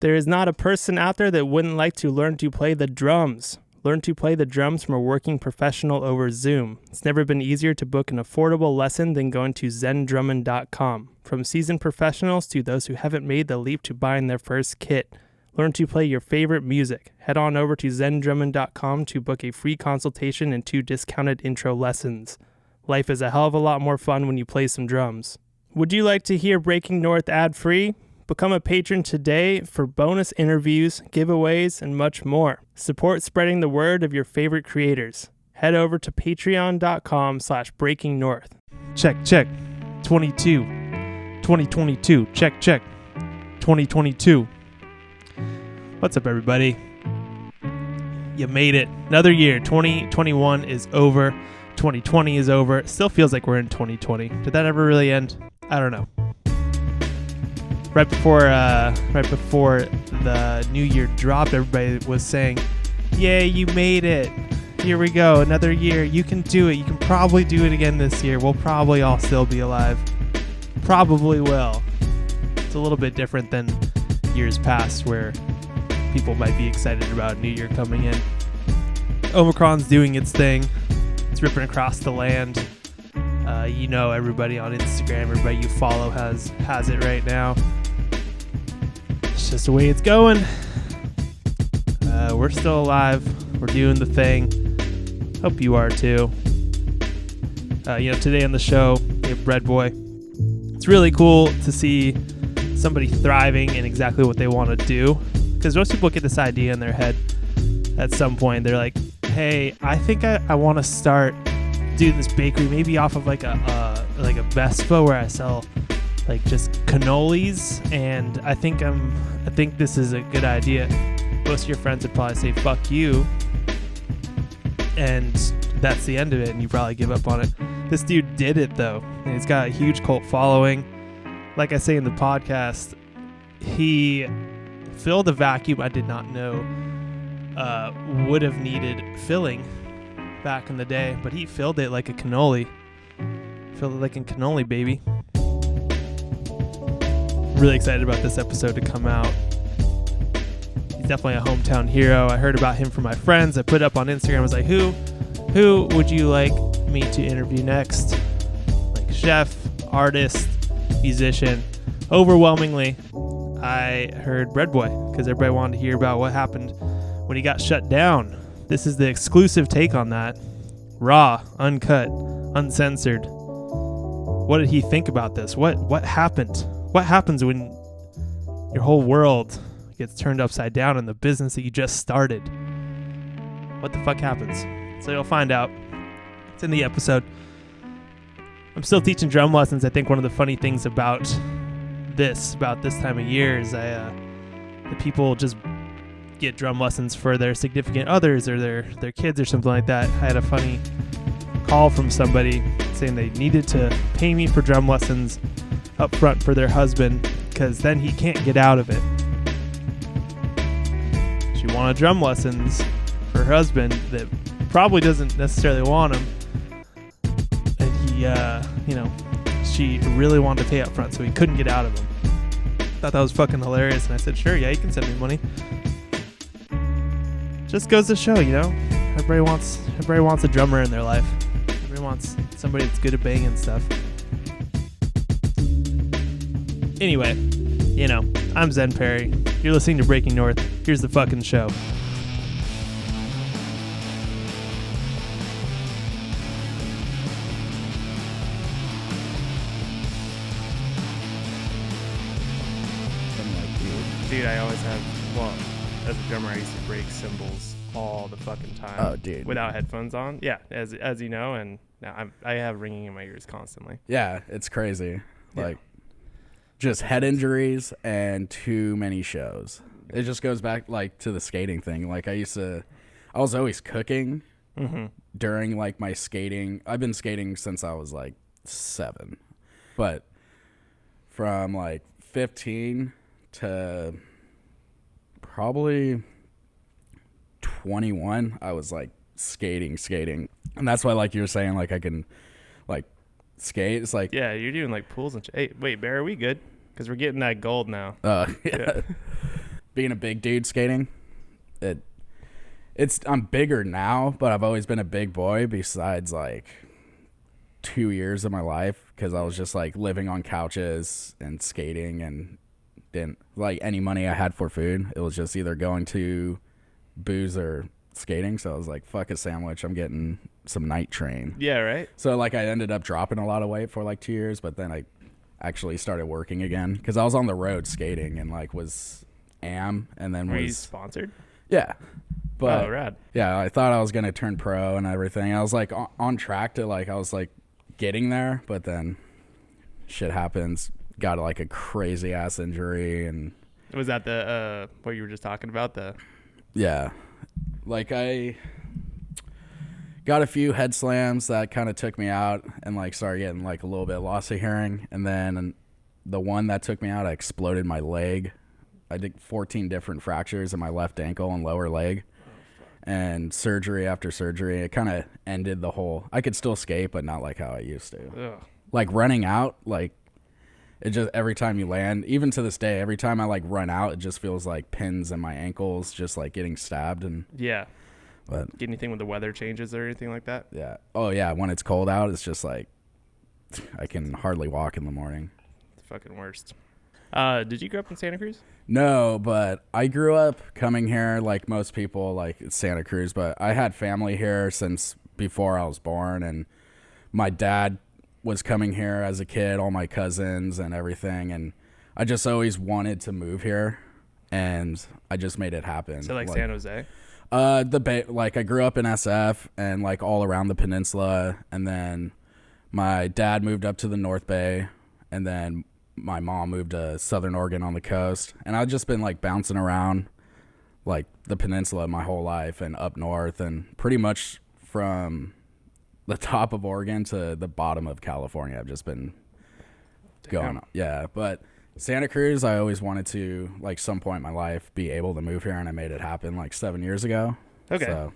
There is not a person out there that wouldn't like to learn to play the drums. Learn to play the drums from a working professional over Zoom. It's never been easier to book an affordable lesson than going to zendrummond.com. From seasoned professionals to those who haven't made the leap to buying their first kit. Learn to play your favorite music. Head on over to zendrummond.com to book a free consultation and 2 discounted intro lessons. Life is a hell of a lot more fun when you play some drums. Would you like to hear Breaking North ad-free? Become a patron today for bonus interviews, giveaways, and much more. Support spreading the word of your favorite creators. Head over to patreon.com/breakingnorth. Check. 2022. Check. 2022. What's up, everybody? You made it. Another year. 2021 is over. 2020 is over. It still feels like we're in 2020. Did that ever really end? I don't know. Right before the new year dropped, everybody was saying, "Yay, you made it. Here we go. Another year. You can do it. You can probably do it again this year. We'll probably all still be alive. Probably will." It's a little bit different than years past where people might be excited about New Year coming in. Omicron's doing its thing. It's ripping across the land. Everybody on Instagram, everybody you follow has it right now. It's just the way it's going. We're still alive. We're doing the thing. Hope you are too. Today on the show, we have Bread Boy. It's really cool to see somebody thriving in exactly what they want to do. Because most people get this idea in their head at some point. They're like, hey, I think I want to start doing this bakery, maybe off of like a Vespa where I sell like just cannolis, and I think this is a good idea. Most of your friends would probably say fuck you, and that's the end of it, and you probably give up on it. This dude did it though, and he's got a huge cult following. Like I say in the podcast, he filled a vacuum I did not know would have needed filling back in the day, but he filled it like a cannoli. Filled it like a cannoli, baby. Really excited about this episode to come out. He's definitely a hometown hero. I heard about him from my friends. I put it up on Instagram. I was like, who would you like me to interview next? Like chef, artist, musician. Overwhelmingly, I heard Bread Boy because everybody wanted to hear about what happened when he got shut down. This is the exclusive take on that. Raw, uncut, uncensored. What did he think about this? What happened? What happens when your whole world gets turned upside down in the business that you just started? What the fuck happens? So you'll find out. It's in the episode. I'm still teaching drum lessons. I think one of the funny things about this time of year is the people just get drum lessons for their significant others or their kids or something like that. I had a funny call from somebody saying they needed to pay me for drum lessons up front for their husband because then he can't get out of it. She wanted drum lessons for her husband that probably doesn't necessarily want them, and she really wanted to pay up front so he couldn't get out of them. Thought that was fucking hilarious, and I said, sure, yeah, you can send me money. Just goes to show, everybody wants a drummer in their life. Everybody wants somebody that's good at banging stuff. Anyway, I'm Zen Perry. You're listening to Breaking North. Here's the fucking show. Dude, I always have, as a drummer, I used to break cymbals all the fucking time. Oh, dude. Without headphones on. Yeah, as you know, and now I have ringing in my ears constantly. Yeah, it's crazy. Like, just head injuries and too many shows. It just goes back, to the skating thing. Like, I was always cooking during, my skating. I've been skating since I was, 7. But from, 15 to probably 21, I was skating. And that's why you were saying I can skate. It's yeah, you're doing pools and hey, wait, Bear, are we good? Because we're getting that gold now. Yeah. being a big dude skating, I'm bigger now, but I've always been a big boy besides like 2 years of my life, because I was just like living on couches and skating and didn't like any money I had for food. It was just either going to booze or skating. So I was like, fuck a sandwich, I'm getting some night train. Yeah, right. So like I ended up dropping a lot of weight for like 2 years, but then I actually started working again because I was on the road skating and like and then Were you sponsored? Yeah. But rad. Yeah, I thought I was gonna turn pro and everything. I was like on track to like, I was like getting there, but then shit happens. Got like a crazy ass injury. And was that the what you were just talking about? Yeah, like I got a few head slams that kind of took me out and like started getting like a little bit loss of hearing, and then the one that took me out, I exploded my leg. I did 14 different fractures in my left ankle and lower leg. And surgery after surgery, it kind of ended the whole. I could still skate, but not like how I used to. Ugh. Like running out, like it just every time you land, even to this day, every time I like run out, it just feels like pins in my ankles, just like getting stabbed. And yeah, but get anything when the weather changes or anything like that? Yeah. Oh yeah, when it's cold out, it's just like I can hardly walk in the morning. It's the fucking worst. Did you grow up in Santa Cruz? No, but I grew up coming here like most people, like Santa Cruz, but I had family here since before I was born, and my dad was coming here as a kid, all my cousins and everything, and I just always wanted to move here, and I just made it happen. So like San Jose? Like I grew up in SF and like all around the peninsula, and then my dad moved up to the North Bay, and then my mom moved to Southern Oregon on the coast, and I've just been like bouncing around like the peninsula my whole life and up north, and pretty much from the top of Oregon to the bottom of California. I've just been going. Yeah, but Santa Cruz, I always wanted to, like, some point in my life be able to move here, and I made it happen like 7 years ago. Okay. So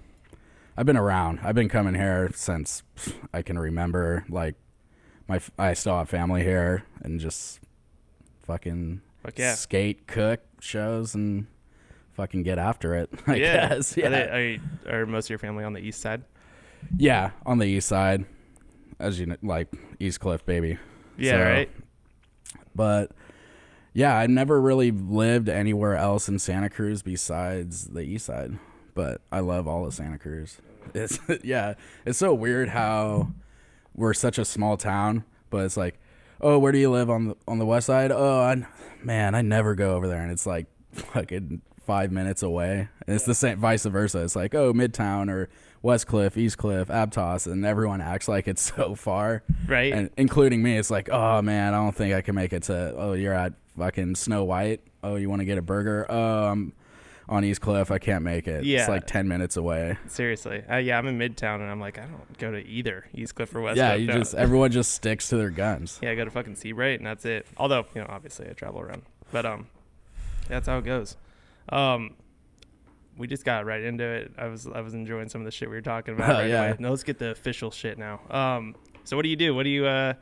I've been around. I've been coming here since I can remember. Like I still have family here, and just fucking skate, cook, shows, and fucking get after it, I guess. Yeah. Are most of your family on the east side? Yeah, on the east side. As you know, like East Cliff, baby. Yeah, so, right? But yeah, I never really lived anywhere else in Santa Cruz besides the east side. But I love all of Santa Cruz. It's it's so weird how we're such a small town, but it's like, oh, where do you live on the west side? Oh, I never go over there, and it's like fucking 5 minutes away. And it's the same, vice versa. It's like, oh, Midtown or West Cliff, East Cliff, Aptos, and everyone acts like it's so far, right? And including me, it's like, oh man, I don't think I can make it to. Oh, you're at fucking Snow White. Oh, you want to get a burger? Oh, I'm on East Cliff. I can't make it. Yeah. It's like 10 minutes away. Seriously. Yeah, I'm in Midtown, and I'm like, I don't go to either East Cliff or West Cliff. Yeah, everyone just sticks to their guns. Yeah, I go to fucking Seabright, and that's it. Although, obviously I travel around. But that's how it goes. We just got right into it. I was enjoying some of the shit we were talking about right away. Now let's get the official shit now. So what do you do? What do you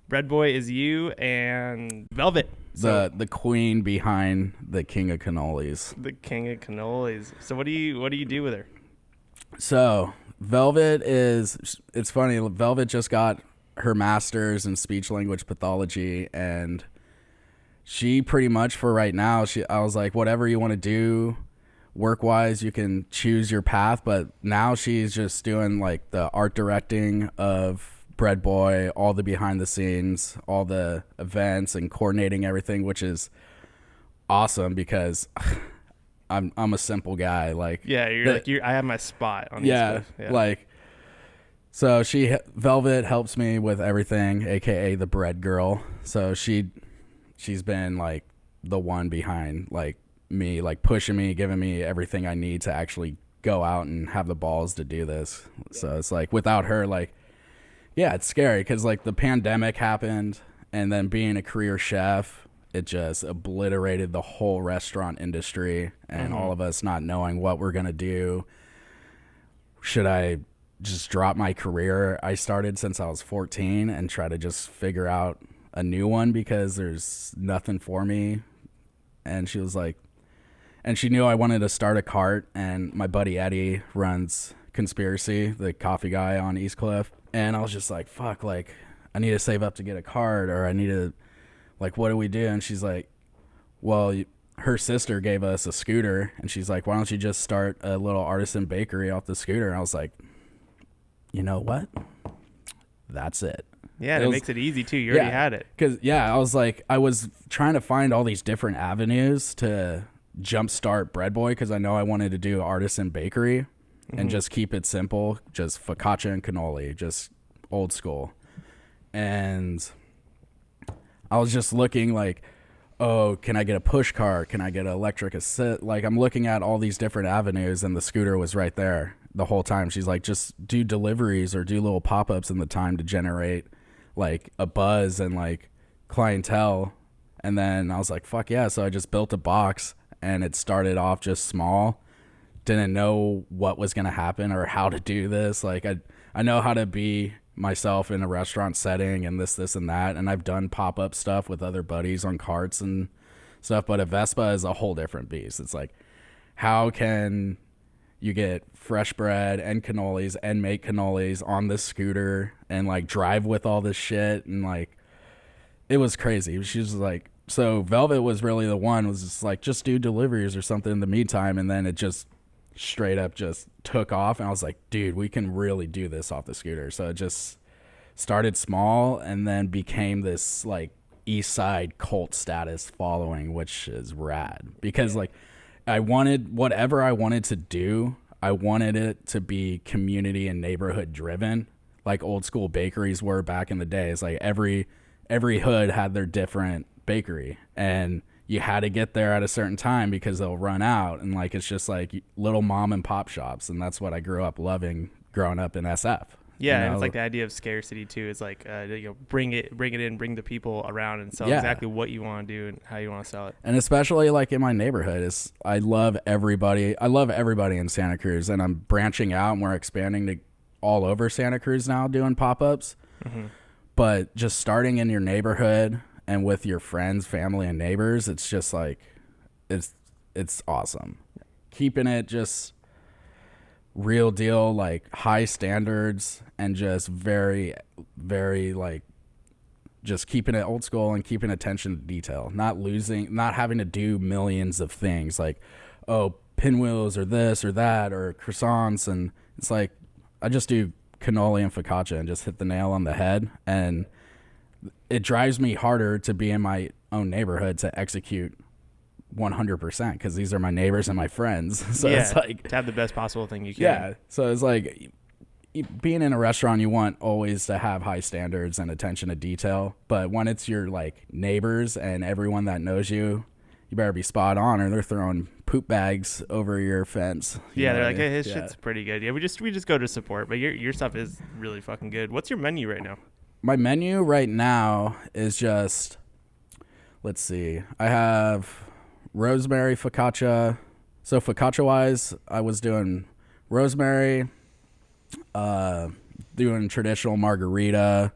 Bread Boy is you and Velvet. The queen behind the king of cannolis. The king of cannolis. So what do you do with her? So Velvet it's funny, Velvet just got her master's in speech language pathology, and she pretty much for right now, I was like, whatever you want to do work wise, you can choose your path, but now she's just doing like the art directing of Bread Boy, all the behind the scenes, all the events, and coordinating everything, which is awesome because I'm a simple guy. Like, yeah, I have my spot on yeah, like, so Velvet helps me with everything, aka the bread girl. So she's been like the one behind like me, like pushing me, giving me everything I need to actually go out and have the balls to do this. So it's like without her, like, yeah, it's scary because like the pandemic happened, and then being a career chef, it just obliterated the whole restaurant industry, and all of us not knowing what we're going to do. Should I just drop my career I started since I was 14 and try to just figure out a new one because there's nothing for me? And she was like, And she knew I wanted to start a cart, and my buddy Eddie runs Conspiracy, the coffee guy on East Cliff. And I was just like, fuck, like, I need to save up to get a cart, or I need to, like, what do we do? And she's like, well, her sister gave us a scooter, and she's like, why don't you just start a little artisan bakery off the scooter? And I was like, you know what? That's it. Yeah, and it makes it easy, too. You already had it. Because, I was like, I was trying to find all these different avenues to jumpstart Bread Boy, because I know I wanted to do artisan bakery and just keep it simple, just focaccia and cannoli, just old school. And I was just looking like, oh, can I get a push cart? Can I get an electric assist? Like, I'm looking at all these different avenues, and the scooter was right there the whole time. She's like, just do deliveries or do little pop-ups in the time to generate like a buzz and like clientele. And then I was like, fuck yeah. So I just built a box, and it started off just small. Didn't know what was going to happen or how to do this. Like, I know how to be myself in a restaurant setting and this and that. And I've done pop-up stuff with other buddies on carts and stuff. But a Vespa is a whole different beast. It's like, how can you get fresh bread and cannolis and make cannolis on this scooter and like drive with all this shit? And like, it was crazy. She was like, so Velvet was really the one, was just like, just do deliveries or something in the meantime. And then it just straight up just took off. And I was like, dude, we can really do this off the scooter. So it just started small and then became this like East Side cult status following, which is rad. Because like, I wanted whatever I wanted to do, I wanted it to be community and neighborhood driven, like old school bakeries were back in the day. It's like every hood had their different bakery, and you had to get there at a certain time because they'll run out. And like, it's just like little mom and pop shops. And that's what I grew up loving growing up in SF. Yeah, you know? and it's like the idea of scarcity too. Is like, bring it in, bring the people around and sell exactly what you want to do and how you want to sell it. And especially like in my neighborhood, I love everybody. I love everybody in Santa Cruz, and I'm branching out and we're expanding to all over Santa Cruz now, doing pop-ups. But just starting in your neighborhood and with your friends, family, and neighbors, it's just like, it's awesome. Keeping it just real deal, like high standards, and just very, very like just keeping it old school and keeping attention to detail, not having to do millions of things like, oh, pinwheels or this or that or croissants. And it's like, I just do cannoli and focaccia and just hit the nail on the head. And it drives me harder to be in my own neighborhood to execute 100% because these are my neighbors and my friends. So it's like to have the best possible thing you can. Yeah. So it's like being in a restaurant, you want always to have high standards and attention to detail. But when it's your like neighbors and everyone that knows you, you better be spot on or they're throwing poop bags over your fence. Yeah, they're like, hey, his shit's pretty good. Yeah, we just go to support, but your stuff is really fucking good. What's your menu right now? My menu right now is just, let's see, I have rosemary focaccia. So focaccia wise, I was doing rosemary, doing traditional margarita.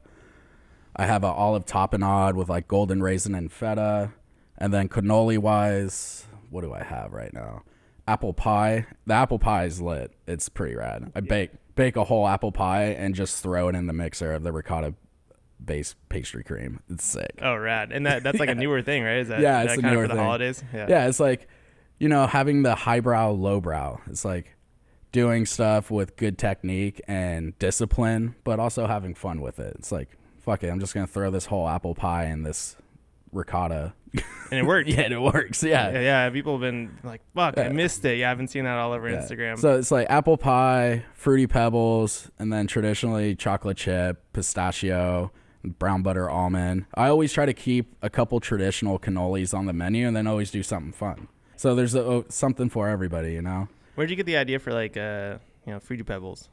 I have an olive tapenade with like golden raisin and feta. And then cannoli wise, what do I have right now? Apple pie. The apple pie is lit. It's pretty rad. I bake a whole apple pie and just throw it in the mixer of the ricotta based pastry cream. It's sick. Oh, rad. And that's like a newer thing, right? Is that, it's that a kind newer of for the thing. holidays? Yeah, it's like, having the highbrow, lowbrow. It's like doing stuff with good technique and discipline, but also having fun with it. It's like, fuck it, I'm just going to throw this whole apple pie in this ricotta. And it worked. Yeah, it works. Yeah. People have been like, fuck, I missed it. Yeah, I've been seeing that all over Instagram. So it's like apple pie, Fruity Pebbles, and then traditionally chocolate chip, pistachio, brown butter almond. I always try to keep a couple traditional cannolis on the menu and then always do something fun. So there's something for everybody, Where'd you get the idea for like, Fruity Pebbles?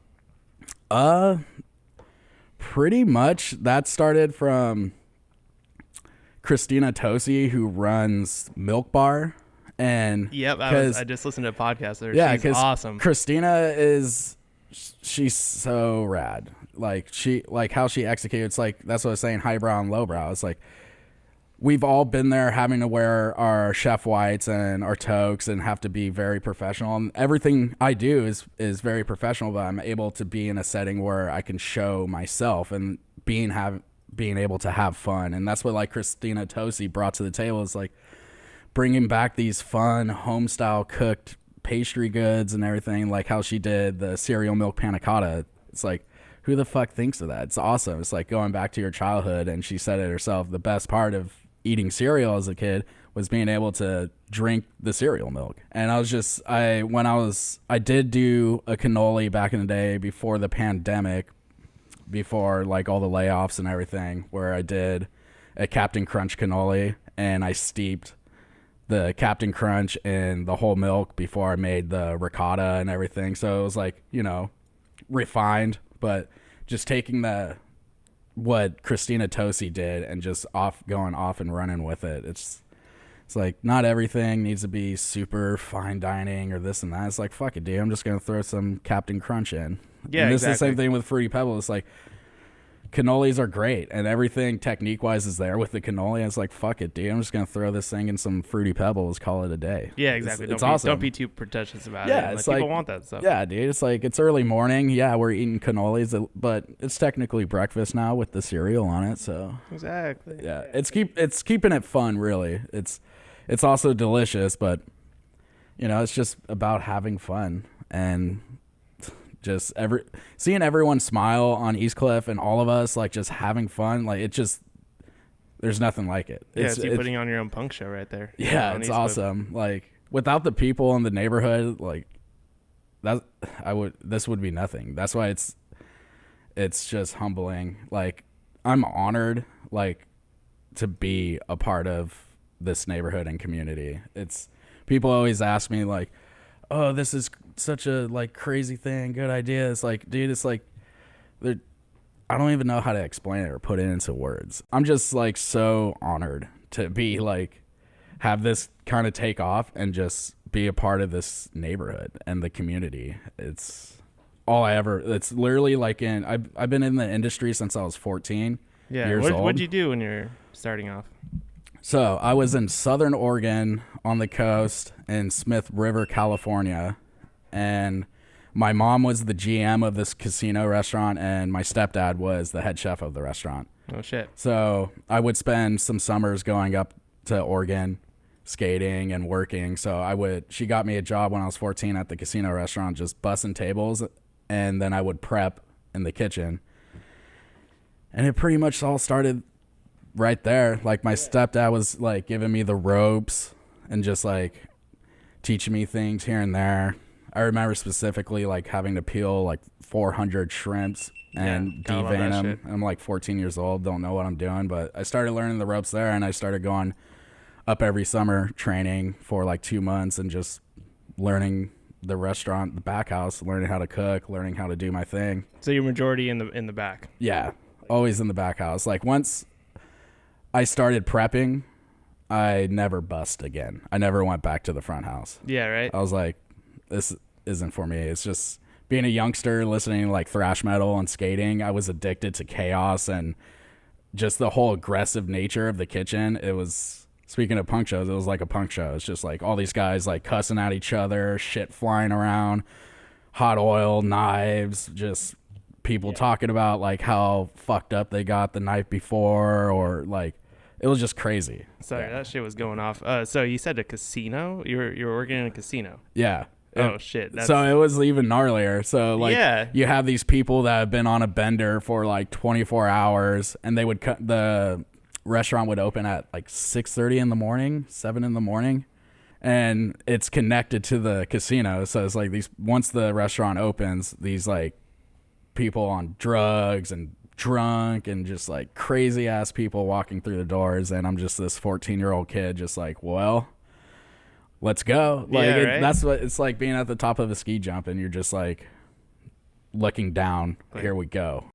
Pretty much that started from Christina Tosi, who runs Milk Bar. And yep, I just listened to a podcast there. Yeah, she's awesome. Christina she's so rad. Like how she executes, like that's what I was saying, highbrow and lowbrow. It's like we've all been there having to wear our chef whites and our toques and have to be very professional. And everything I do is very professional, but I'm able to be in a setting where I can show myself and being able to have fun. And that's what like Christina Tosi brought to the table, is like bringing back these fun home style cooked pastry goods and everything, like how she did the cereal milk panna cotta. It's like, who the fuck thinks of that? It's awesome. It's like going back to your childhood. And she said it herself, the best part of eating cereal as a kid was being able to drink the cereal milk. And I did do a cannoli back in the day before the pandemic, before like all the layoffs and everything, where I did a Captain Crunch cannoli, and I steeped the Captain Crunch in the whole milk before I made the ricotta and everything. So it was like, you know, refined, but just taking what Christina Tosi did and just going off and running with it. It's like, not everything needs to be super fine dining or this and that. It's like, fuck it, dude. I'm just going to throw some Captain Crunch in. Yeah, and this exactly. is the same thing with Fruity Pebbles. It's like, cannolis are great, and everything technique-wise is there with the cannoli. And it's like, fuck it, dude. I'm just going to throw this thing in some Fruity Pebbles, call it a day. Yeah, exactly. It's awesome. Don't be too pretentious about it. Yeah, it's like, people want that stuff. Yeah, dude. It's like, it's early morning. Yeah, we're eating cannolis, but it's technically breakfast now with the cereal on it. So exactly. Yeah, it's keeping it fun, really. It's also delicious, but you know, it's just about having fun and just seeing everyone smile on East Cliff and all of us like just having fun. Like, it just, there's nothing like it. Yeah, it's you putting on your own punk show right there. Yeah, it's awesome. Like, without the people in the neighborhood, like this would be nothing. That's why it's just humbling. Like, I'm honored, like, to be a part of this neighborhood and community. It's, people always ask me like, oh, this is such a like crazy thing, good idea. It's like, dude, it's like, I don't even know how to explain it or put it into words. I'm just like so honored to be like, have this kind of take off and just be a part of this neighborhood and the community. It's literally like I've been in the industry since I was 14 years old. What'd you do when you're starting off? So I was in Southern Oregon on the coast in Smith River, California. And my mom was the GM of this casino restaurant, and my stepdad was the head chef of the restaurant. Oh, shit. So I would spend some summers going up to Oregon, skating and working. So she got me a job when I was 14 at the casino restaurant, just bussing tables, and then I would prep in the kitchen. And it pretty much all started right there. Like, my stepdad was like giving me the ropes and just like teaching me things here and there. I remember specifically like having to peel like 400 shrimps and devein them. I'm like 14 years old, don't know what I'm doing, but I started learning the ropes there, and I started going up every summer training for like 2 months and just learning the restaurant, the back house, learning how to cook, learning how to do my thing. So you're majority in the back. Yeah, always in the back house. Like, once I started prepping, I never bussed again. I never went back to the front house. Yeah, right. I was like, this isn't for me. It's just being a youngster, listening to like thrash metal and skating. I was addicted to chaos and just the whole aggressive nature of the kitchen. It was, speaking of punk shows, it was like a punk show. It's just like all these guys like cussing at each other, shit flying around, hot oil, knives, just people talking about like how fucked up they got the night before, or like, it was just crazy. Sorry, that shit was going off. So you said a casino? You were working in a casino? Yeah. Oh, shit. So it was even gnarlier. So, like, you have these people that have been on a bender for, like, 24 hours, and they would the restaurant would open at, like, 6:30 in the morning, 7 in the morning, and it's connected to the casino. So it's like once the restaurant opens, these, like, people on drugs and drunk and just, like, crazy-ass people walking through the doors, and I'm just this 14-year-old kid just like, well, let's go. Like, right? That's what it's like being at the top of a ski jump and you're just like looking down. Like, here we go.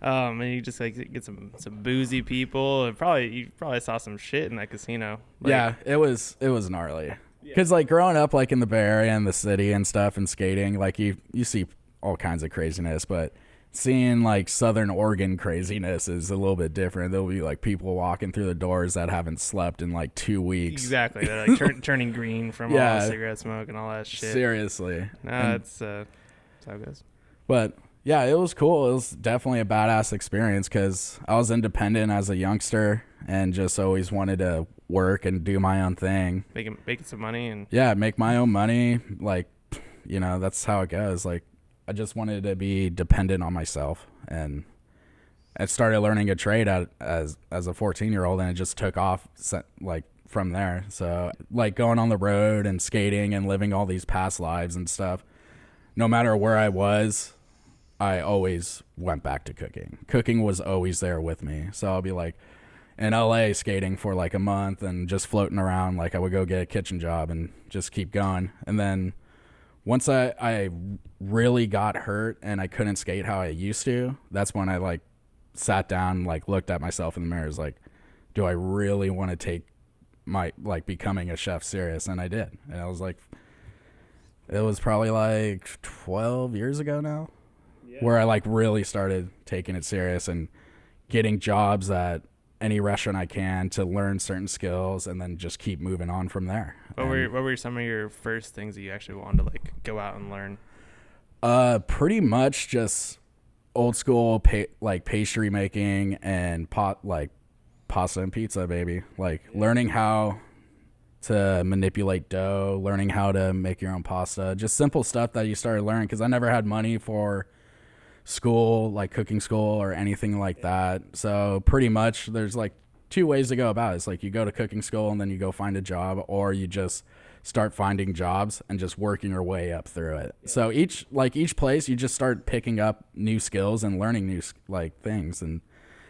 And you just like get some boozy people. And you probably saw some shit in that casino. Like, yeah, it was gnarly. Because like growing up like in the Bay Area and the city and stuff and skating, like you see all kinds of craziness, but seeing like Southern Oregon craziness is a little bit different. There'll be like people walking through the doors that haven't slept in like 2 weeks. Exactly. They're like turning green from all the cigarette smoke and all that shit. Seriously. No, that's how it goes. But yeah, it was cool. It was definitely a badass experience because I was independent as a youngster and just always wanted to work and do my own thing. Making some money and make my own money. Like, that's how it goes. Like, I just wanted to be dependent on myself, and I started learning a trade as a 14-year-old, and it just took off like from there. So like going on the road and skating and living all these past lives and stuff, no matter where I was, I always went back to cooking. Cooking was always there with me. So I'll be like in LA skating for like a month and just floating around. Like I would go get a kitchen job and just keep going. And then once I really got hurt and I couldn't skate how I used to, that's when I like sat down, like looked at myself in the mirror, was like, do I really want to take my like becoming a chef serious? And I did. And I was like, it was probably like 12 years ago now, where I like really started taking it serious and getting jobs at any restaurant I can to learn certain skills and then just keep moving on from there. What were some of your first things that you actually wanted to like go out and learn? Pretty much just old school like pastry making and pasta and pizza, baby. Like learning how to manipulate dough, learning how to make your own pasta, just simple stuff that you started learning because I never had money for school, like cooking school or anything like that. So pretty much there's like two ways to go about it. It's like you go to cooking school and then you go find a job, or you just start finding jobs and just working your way up through it. So each place you just start picking up new skills and learning new like things and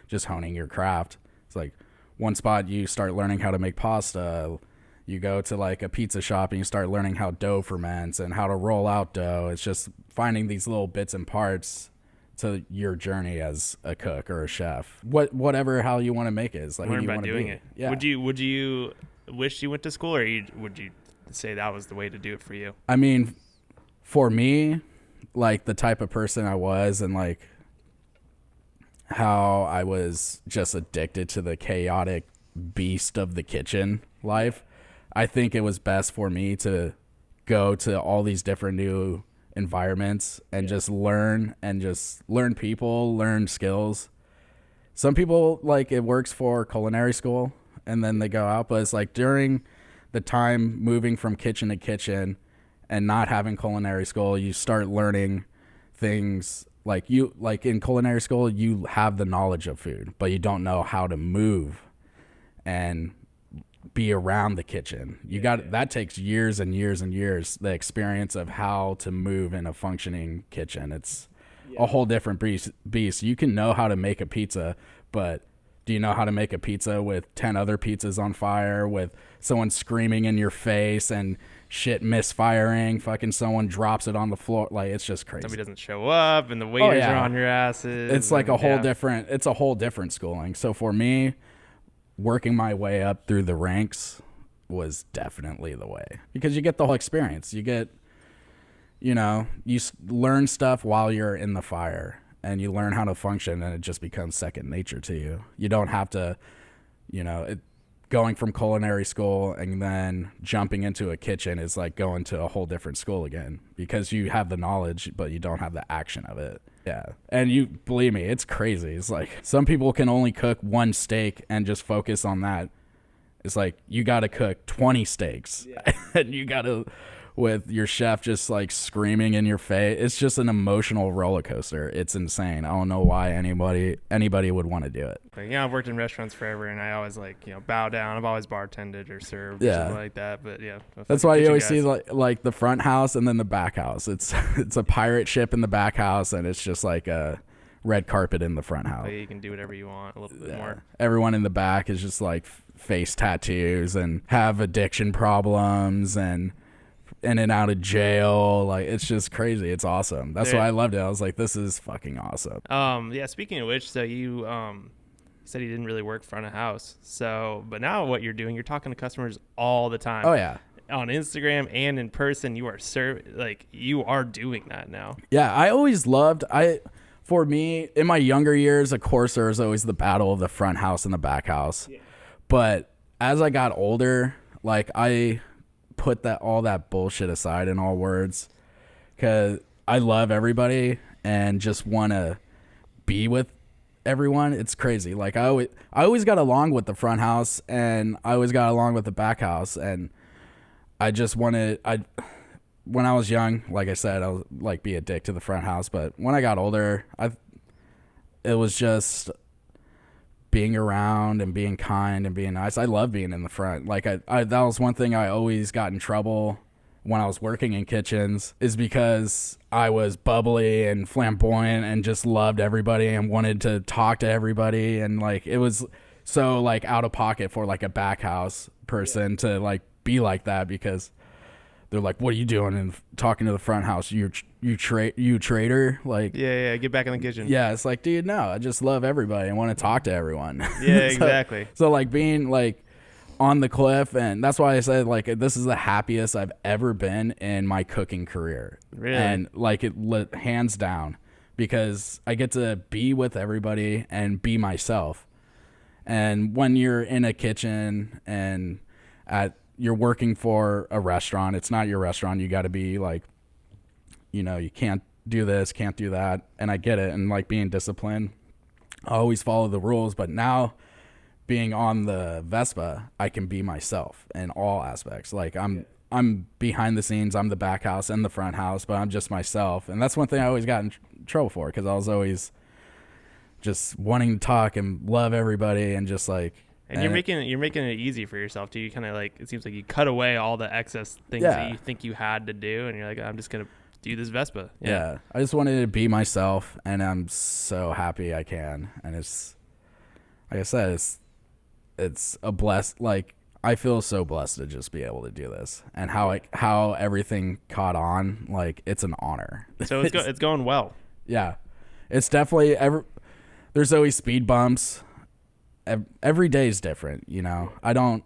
just honing your craft. It's like one spot you start learning how to make pasta. You go to like a pizza shop and you start learning how dough ferments and how to roll out dough. It's just finding these little bits and parts to your journey as a cook or a chef. Whatever how you want to make it is like learn you by want to doing be. it. Yeah. Would you wish you went to school, or would you say that was the way to do it for you? I mean, for me, like the type of person I was and like how I was just addicted to the chaotic beast of the kitchen life, I think it was best for me to go to all these different new environments and just learn people, learn skills. Some people like it works for culinary school and then they go out, but it's like during the time moving from kitchen to kitchen and not having culinary school, you start learning things like in culinary school, you have the knowledge of food, but you don't know how to move and be around the kitchen. That takes years and years and years, the experience of how to move in a functioning kitchen. It's a whole different beast. You can know how to make a pizza, but do you know how to make a pizza with 10 other pizzas on fire, with someone screaming in your face and shit misfiring, fucking someone drops it on the floor? Like, it's just crazy. Somebody doesn't show up and the waiters are on your asses. It's like a whole different schooling. So for me, working my way up through the ranks was definitely the way, because you get the whole experience. You get, you learn stuff while you're in the fire and you learn how to function, and it just becomes second nature to you. You don't have to, going from culinary school and then jumping into a kitchen is like going to a whole different school again, because you have the knowledge, but you don't have the action of it. Yeah. And you believe me, it's crazy. It's like some people can only cook one steak and just focus on that. It's like you got to cook 20 steaks and you got to, with your chef just like screaming in your face. It's just an emotional roller coaster. It's insane. I don't know why anybody would want to do it. I've worked in restaurants forever, and I always bow down. I've always bartended or served or something like that. But that's why you always see like the front house and then the back house. It's a pirate ship in the back house, and it's just like a red carpet in the front house. You can do whatever you want, a little bit more. Everyone in the back is just like face tattoos and have addiction problems and in and out of jail. Like, it's just crazy. It's awesome. That's why I loved it. I was like, this is fucking awesome. Speaking of which, so you said you didn't really work front of house. So, but now what you're doing, you're talking to customers all the time. Oh yeah. On Instagram and in person, you are you are doing that now. Yeah, I always loved For me, in my younger years, of course, there was always the battle of the front house and the back house. Yeah. But as I got older, like I put all that bullshit aside in all words, because I love everybody and just want to be with everyone. It's crazy. Like I always got along with the front house, and I always got along with the back house, and I just wanted when I was young, like I said, I was like be a dick to the front house. But when I got older, it was just being around and being kind and being nice. I love being in the front. Like that was one thing I always got in trouble when I was working in kitchens, is because I was bubbly and flamboyant and just loved everybody and wanted to talk to everybody. And like, it was so like out of pocket for like a back house person to like be like that, because they're like, what are you doing and talking to the front house? You traitor. Like, yeah, get back in the kitchen. Yeah, it's like, dude, no, I just love everybody and want to talk to everyone. Yeah, exactly. So like being like on the cliff, and that's why I said like this is the happiest I've ever been in my cooking career. Really? And like hands down, because I get to be with everybody and be myself. And when you're in a kitchen and you're working for a restaurant, it's not your restaurant. You got to be like, you know, you can't do this, can't do that. And I get it. And like being disciplined, I always follow the rules. But now being on the Vespa, I can be myself in all aspects. Like I'm behind the scenes, I'm the back house and the front house, but I'm just myself. And that's one thing I always got in trouble for, because I was always just wanting to talk and love everybody and just like. And you're making it easy for yourself too. You kind of like, it seems like you cut away all the excess things that you think you had to do, and you're like, I'm just gonna do this Vespa. Yeah, I just wanted to be myself, and I'm so happy I can. And it's like I said, it's a blessed. Like I feel so blessed to just be able to do this, and how everything caught on. Like it's an honor. So it's going well. Yeah, it's definitely there's always speed bumps. Every day is different, you know. I don't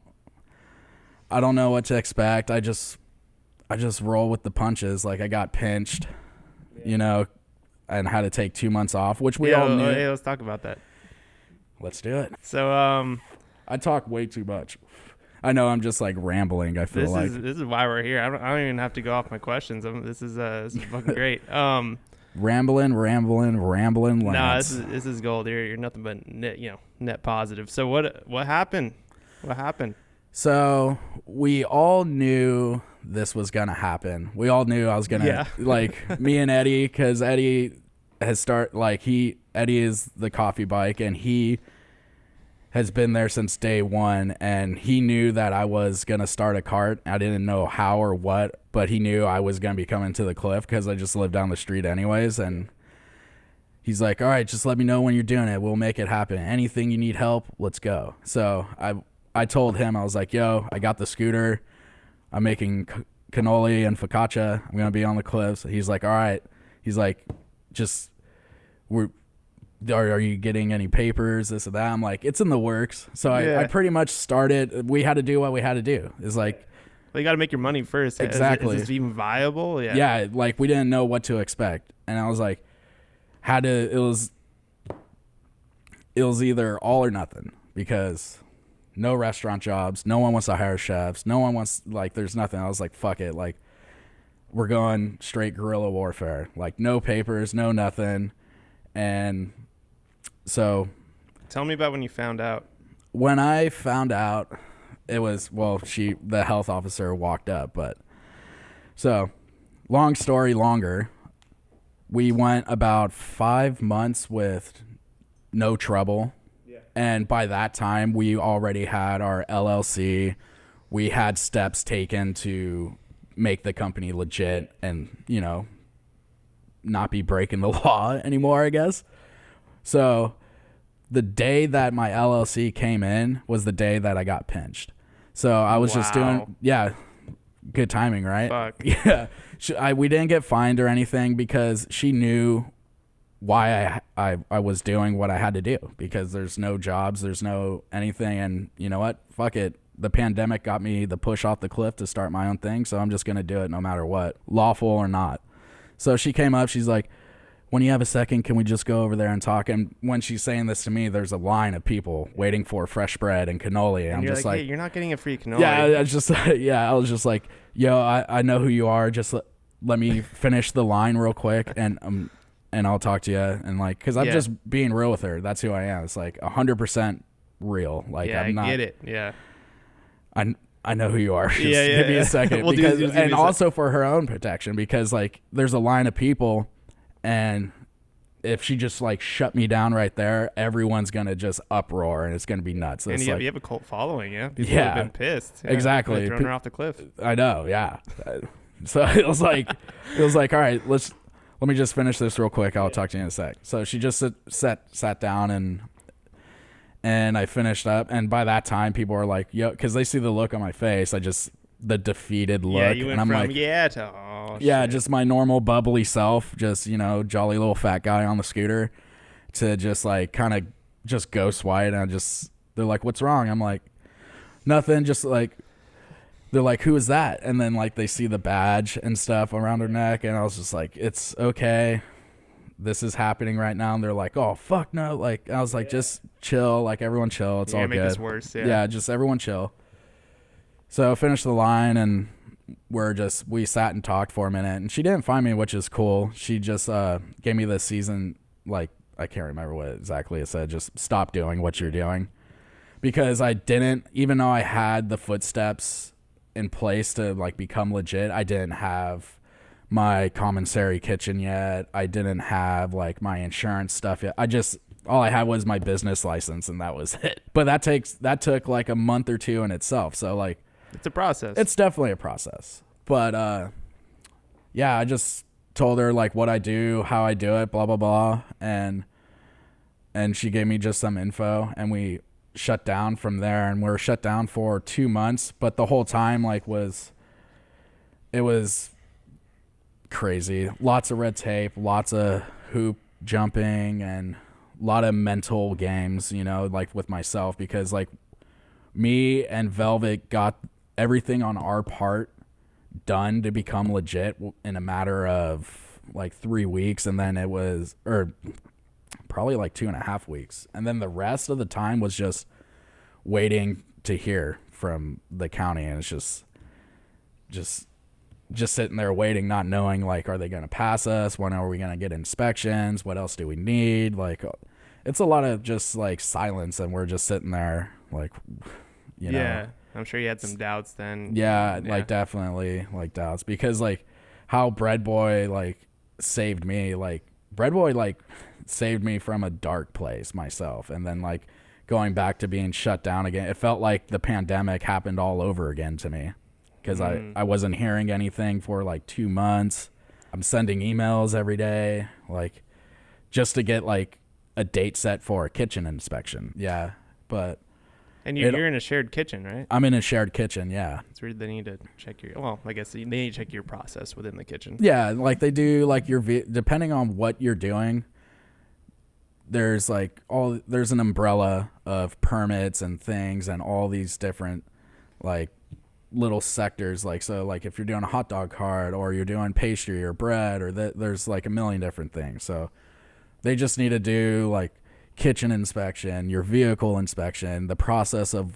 know what to expect. I just roll with the punches. Like I got pinched, you know, and had to take 2 months off, which we all knew. Hey, let's talk about that. Let's do it. So I talk way too much. I know I'm just like rambling. I feel this is why we're here. I don't even have to go off my questions. This is fucking great. Rambling. No, this is gold. You're nothing but net positive. So what happened? What happened? So we all knew this was gonna happen. We all knew I was gonna like me and Eddie, because Eddie Eddie is the coffee bike, and he has been there since day one, and he knew that I was gonna start a cart. I didn't know how or what, but he knew I was gonna be coming to the cliff because I just lived down the street anyways. And he's like, all right, just let me know when you're doing it. We'll make it happen. Anything you need help, let's go. So I told him, I was like, yo, I got the scooter. I'm making cannoli and focaccia. I'm gonna be on the cliffs. He's like, all right. He's like, are you getting any papers, this or that? I'm like, it's in the works. So I pretty much started. We had to do what we had to do. It's like, well, you got to make your money first. Exactly. Is this even viable? Yeah. Yeah. Like we didn't know what to expect. And I was like, it was either all or nothing, because no restaurant jobs. No one wants to hire chefs. No one wants, like, there's nothing. I was like, fuck it. Like we're going straight guerrilla warfare, like no papers, no nothing. And so tell me about when you found out. When I found out, it was, the health officer walked up, but so long story longer, we went about 5 months with no trouble. Yeah. And by that time we already had our LLC. We had steps taken to make the company legit and, you know, not be breaking the law anymore, I guess. So the day that my LLC came in was the day that I got pinched. So I was just doing, good timing, right? Fuck. Yeah. We didn't get fined or anything, because she knew why I was doing what I had to do, because there's no jobs, there's no anything. And you know what? Fuck it. The pandemic got me the push off the cliff to start my own thing. So I'm just going to do it no matter what, lawful or not. So she came up, she's like, when you have a second, can we just go over there and talk? And when she's saying this to me, there's a line of people waiting for fresh bread and cannoli. And I'm you're just like, hey, you're not getting a free cannoli. Yeah, I was just like, yo, I know who you are. Just let me finish the line real quick, and I'll talk to you. And like, because I'm just being real with her. That's who I am. It's like 100% real. Like, yeah, I'm not. I get it. Yeah. I know who you are. Just yeah, give me a second. We'll because, do and also for her own protection, because like there's a line of people, and if she just like shut me down right there, everyone's gonna just uproar and it's gonna be nuts. And you have a cult following, yeah. People have been pissed. Yeah, exactly. Thrown her off the cliff. I know, yeah. So it was like, all right, let me just finish this real quick. I'll talk to you in a sec. So she just sat down and I finished up. And by that time, people are like, yo, because they see the look on my face. The defeated look. Yeah, you went and I'm from like, shit. Just my normal bubbly self, just, jolly little fat guy on the scooter, to just like kind of just ghost white. And they're like, what's wrong? I'm like, nothing. Just like, they're like, who is that? And then like they see the badge and stuff around her neck. And I was just like, it's okay. This is happening right now. And they're like, oh, fuck no. Like, I was like, just chill. Like, everyone chill. It's all good. Make this worse. Yeah, just everyone chill. So I finished the line, and we sat and talked for a minute, and she didn't find me, which is cool. She just gave me this season, like, I can't remember what exactly it said, just stop doing what you're doing. Because I didn't, even though I had the footsteps in place to like become legit, I didn't have my commissary kitchen yet. I didn't have like my insurance stuff yet. All I had was my business license, and that was it. But that took like a month or two in itself. So like, it's a process. It's definitely a process. But I just told her like what I do, how I do it, blah blah blah, and she gave me just some info, and we shut down from there. And we were shut down for 2 months, but the whole time like it was crazy. Lots of red tape, lots of hoop jumping, and a lot of mental games, like with myself, because like me and Velvet got everything on our part done to become legit in a matter of like 3 weeks, and then probably like 2.5 weeks, and then the rest of the time was just waiting to hear from the county. And it's just sitting there waiting, not knowing like, are they going to pass us? When are we going to get inspections? What else do we need? Like, it's a lot of just like silence, and we're just sitting there like, yeah, I'm sure you had some doubts then. Yeah, like definitely like doubts, because like how Bread Boy like saved me. Like Bread Boy like saved me from a dark place myself, and then like going back to being shut down again. It felt like the pandemic happened all over again to me, because I wasn't hearing anything for like 2 months. I'm sending emails every day, like just to get like a date set for a kitchen inspection. Yeah, but. And you're in a shared kitchen, right? I'm in a shared kitchen, yeah. It's weird they need to check I guess they need to check your process within the kitchen. Yeah, like they do, like depending on what you're doing, there's like there's an umbrella of permits and things and all these different like little sectors. Like, so like if you're doing a hot dog cart, or you're doing pastry or bread, or there's like a million different things. So they just need to do like kitchen inspection, your vehicle inspection, the process of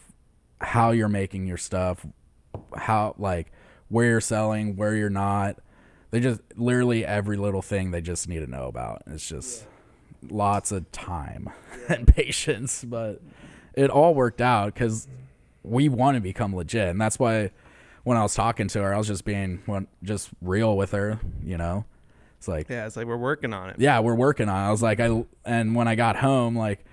how you're making your stuff, how like where you're selling, where you're not. They just literally every little thing they just need to know about. It's just lots of time and patience, but it all worked out because we want to become legit. And that's why when I was talking to her, I was just being just real with her, It's like, we're working on it. Yeah, we're working on it. I was like, and when I got home, like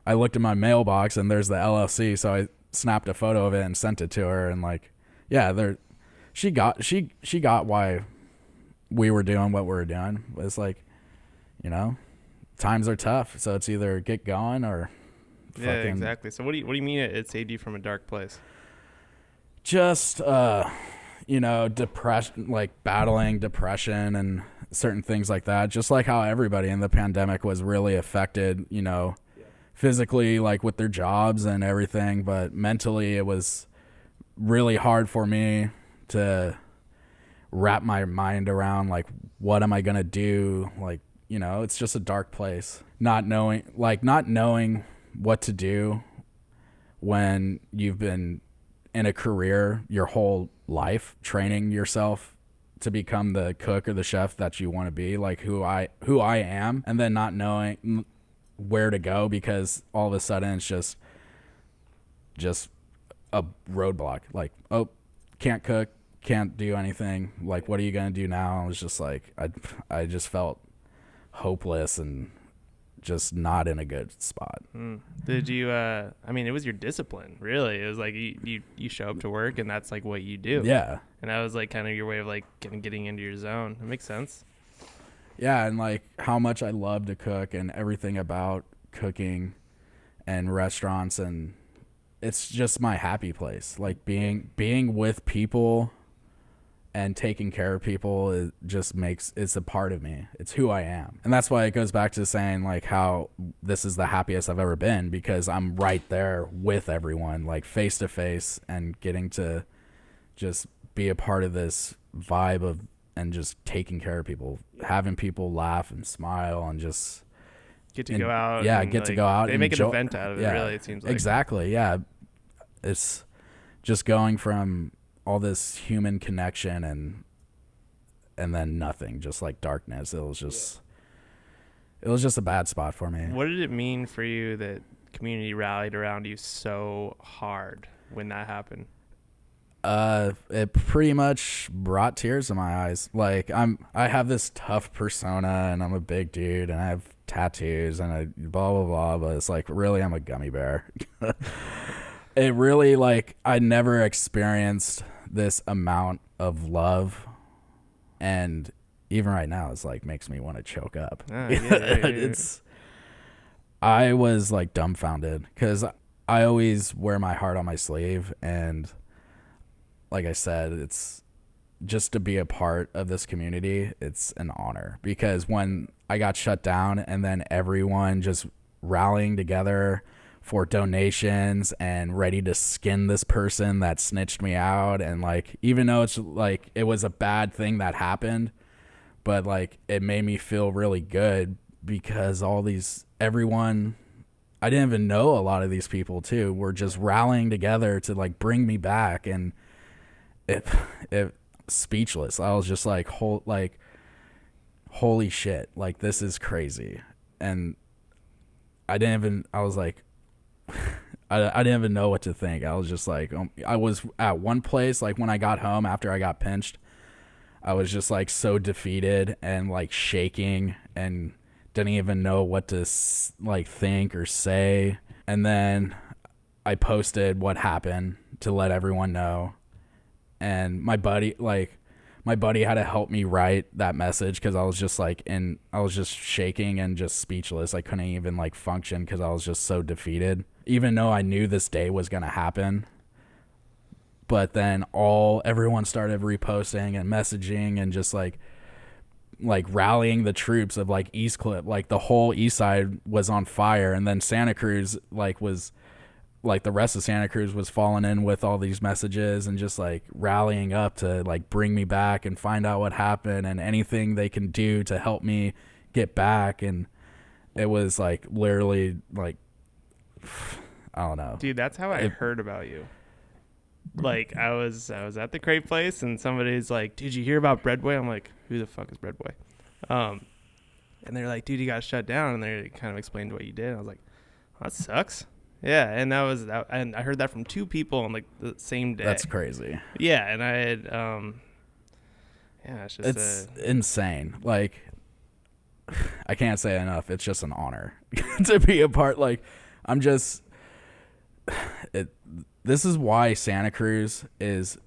I looked in my mailbox and there's the LLC, so I snapped a photo of it and sent it to her, and like, yeah, she got why we were doing what we were doing. It's like, times are tough, so it's either get going or yeah, exactly. So what do you mean it saved you from a dark place? Just depression, like battling depression and certain things like that, just like how everybody in the pandemic was really affected, physically, like with their jobs and everything, but mentally it was really hard for me to wrap my mind around, like, what am I going to do? Like, you know, it's just a dark place. Not knowing what to do when you've been in a career your whole life training yourself to become the cook or the chef that you want to be, like who I am, and then not knowing where to go because all of a sudden it's just a roadblock. Like, oh, can't cook, can't do anything. Like, what are you gonna do now? I was just like, I just felt hopeless and just not in a good spot. Did you I mean, it was your discipline, really. It was like you show up to work and that's like what you do. Yeah. And that was like kind of your way of like getting into your zone. It makes sense. Yeah, and like how much I love to cook and everything about cooking and restaurants, and it's just my happy place. Like being with people and taking care of people, it just it's a part of me. It's who I am. And that's why it goes back to saying like how this is the happiest I've ever been, because I'm right there with everyone, like face to face, and getting to just be a part of this vibe of and just taking care of people, having people laugh and smile and just get to go out. Yeah, get to go out. They make an event out of it, really, it seems like. Exactly, yeah. It's just going from all this human connection and then nothing, just like darkness. It was just a bad spot for me. What did it mean for you that community rallied around you so hard when that happened? It pretty much brought tears to my eyes. Like I have this tough persona and I'm a big dude and I have tattoos and I blah blah blah, but it's like really I'm a gummy bear. It really, like, I never experienced this amount of love, and even right now it's like makes me want to choke up. I was like dumbfounded because I always wear my heart on my sleeve, and like I said, it's just to be a part of this community. It's an honor, because when I got shut down and then everyone just rallying together for donations and ready to skin this person that snitched me out, and like even though it's like it was a bad thing that happened, but like it made me feel really good because everyone, I didn't even know a lot of these people too, were just rallying together to like bring me back, and it speechless. I was just like holy shit, like this is crazy. And I was like I didn't even know what to think. I was just like, I was at one place, like when I got home after I got pinched, I was just like so defeated and like shaking and didn't even know what to like think or say. And then I posted what happened to let everyone know. And my buddy had to help me write that message because I was just like I was just shaking and just speechless. I couldn't even like function because I was just so defeated, even though I knew this day was going to happen. But then everyone started reposting and messaging and just like rallying the troops of like East Clip. Like the whole east side was on fire, and then Santa Cruz was like the rest of Santa Cruz was falling in with all these messages and just like rallying up to like bring me back and find out what happened and anything they can do to help me get back. And it was like literally like, I don't know. Dude, that's how I heard about you. Like I was at the crepe place and somebody's like, "Did you hear about Breadboy?" I'm like, "Who the fuck is Breadboy?" And they're like, "Dude, you got shut down." And they kind of explained what you did. I was like, "Oh, that sucks." Yeah, and that was that, and I heard that from two people on like the same day. That's crazy. Yeah, and I had it's insane. Like I can't say enough. It's just an honor to be a part. Like this is why Santa Cruz is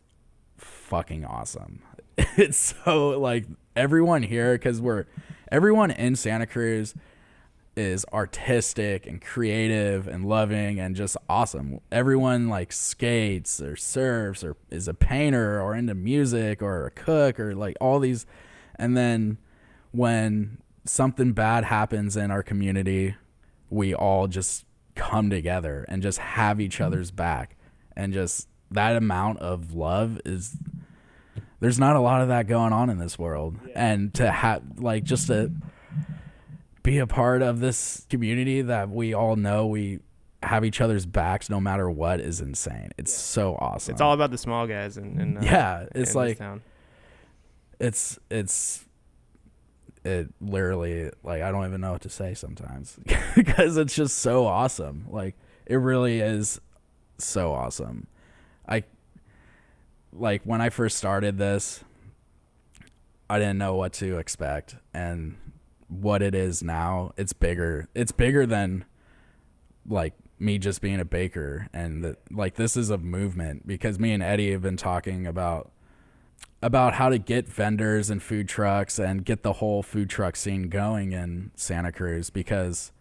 fucking awesome. It's so like everyone here, because everyone in Santa Cruz is artistic and creative and loving and just awesome. Everyone like skates or surfs or is a painter or into music or a cook or like all these. And then when something bad happens in our community, we all just come together and just have each other's back. And just that amount of love there's not a lot of that going on in this world. Yeah. And to have like just be a part of this community that we all know we have each other's backs no matter what is insane. It's so awesome. It's all about the small guys in it's in like this town. it literally, like, I don't even know what to say sometimes because it's just so awesome. Like, it really is so awesome. Like, when I first started this, I didn't know what to expect, and what it is now, it's bigger. It's bigger than, like, me just being a baker. And like, this is a movement, because me and Eddie have been talking about how to get vendors and food trucks and get the whole food truck scene going in Santa Cruz, because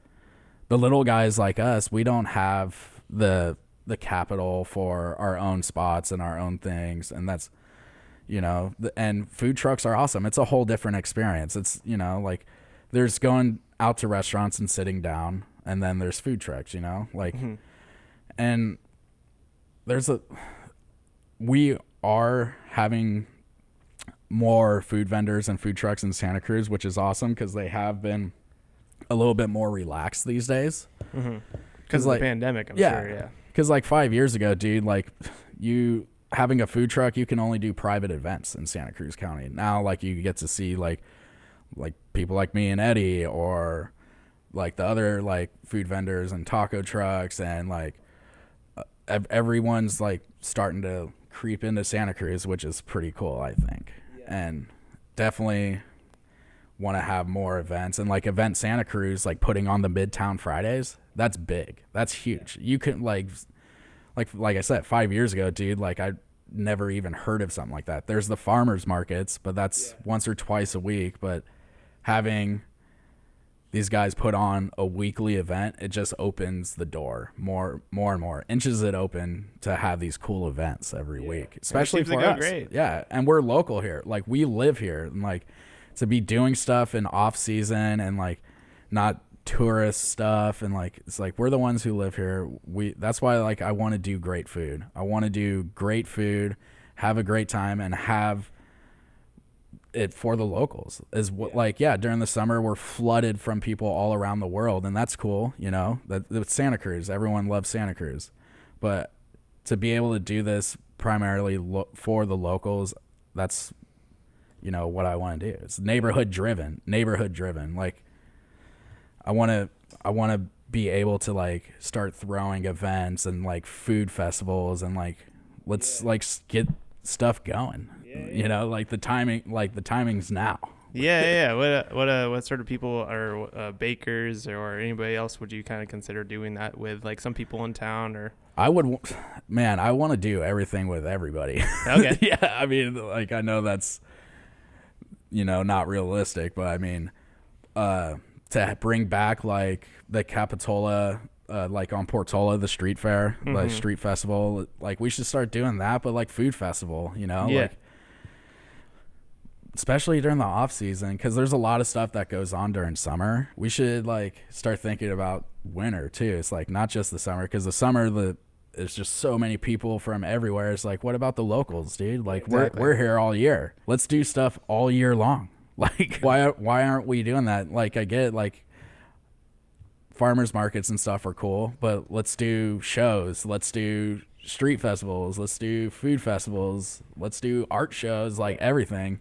the little guys like us, we don't have the capital for our own spots and our own things. And that's, and food trucks are awesome. It's a whole different experience. It's, like, there's going out to restaurants and sitting down, and then there's food trucks, like, and we are having more food vendors and food trucks in Santa Cruz, which is awesome, because they have been a little bit more relaxed these days. Because of the pandemic, I'm sure, yeah. Because, like, 5 years ago, dude, like, you having a food truck, you can only do private events in Santa Cruz County. Now, like, you get to see, like people like me and Eddie, or, like, the other, like, food vendors and taco trucks, and, like, everyone's, like, starting to creep into Santa Cruz, which is pretty cool, I think. And definitely want to have more events, and, like, Event Santa Cruz, like, putting on the Midtown Fridays, that's big. That's huge. You can, like I said, 5 years ago, dude, like, I never even heard of something like that. There's the farmers markets, but that's once or twice a week. But having these guys put on a weekly event, it just opens the door more and more, inches it open to have these cool events every week, especially for us. Great. Yeah, and we're local here. Like, we live here, and, like, to be doing stuff in off season and, like, not tourist stuff, and, like, it's like, we're the ones who live here. That's why, like, I want to do great food. I want to do great food, have a great time, and have it for the locals. During the summer, we're flooded from people all around the world, and that's cool. That's Santa Cruz. Everyone loves Santa Cruz, but to be able to do this primarily for the locals, that's what I want to do. It's neighborhood driven. Like, I want to be able to, like, start throwing events and, like, food festivals, and, like, let's like get stuff going. Like, the timing's now. What sort of people are bakers or anybody else would you kind of consider doing that with? Like, some people in town, or I want to do everything with everybody. Okay. Yeah, I mean, like, I know that's not realistic, but I mean, to bring back, like, the Capitola, like, on Portola, the street fair, like, street festival, like, we should start doing that, but, like, food festival, like, especially during the off season, because there's a lot of stuff that goes on during summer. We should, like, start thinking about winter too. It's like, not just the summer, because the summer, there's just so many people from everywhere. It's like, what about the locals, dude? Like, exactly. We're here all year. Let's do stuff all year long. Like, why aren't we doing that? Like, I get, like, farmers markets and stuff are cool, but let's do shows. Let's do street festivals. Let's do food festivals. Let's do art shows, like, everything.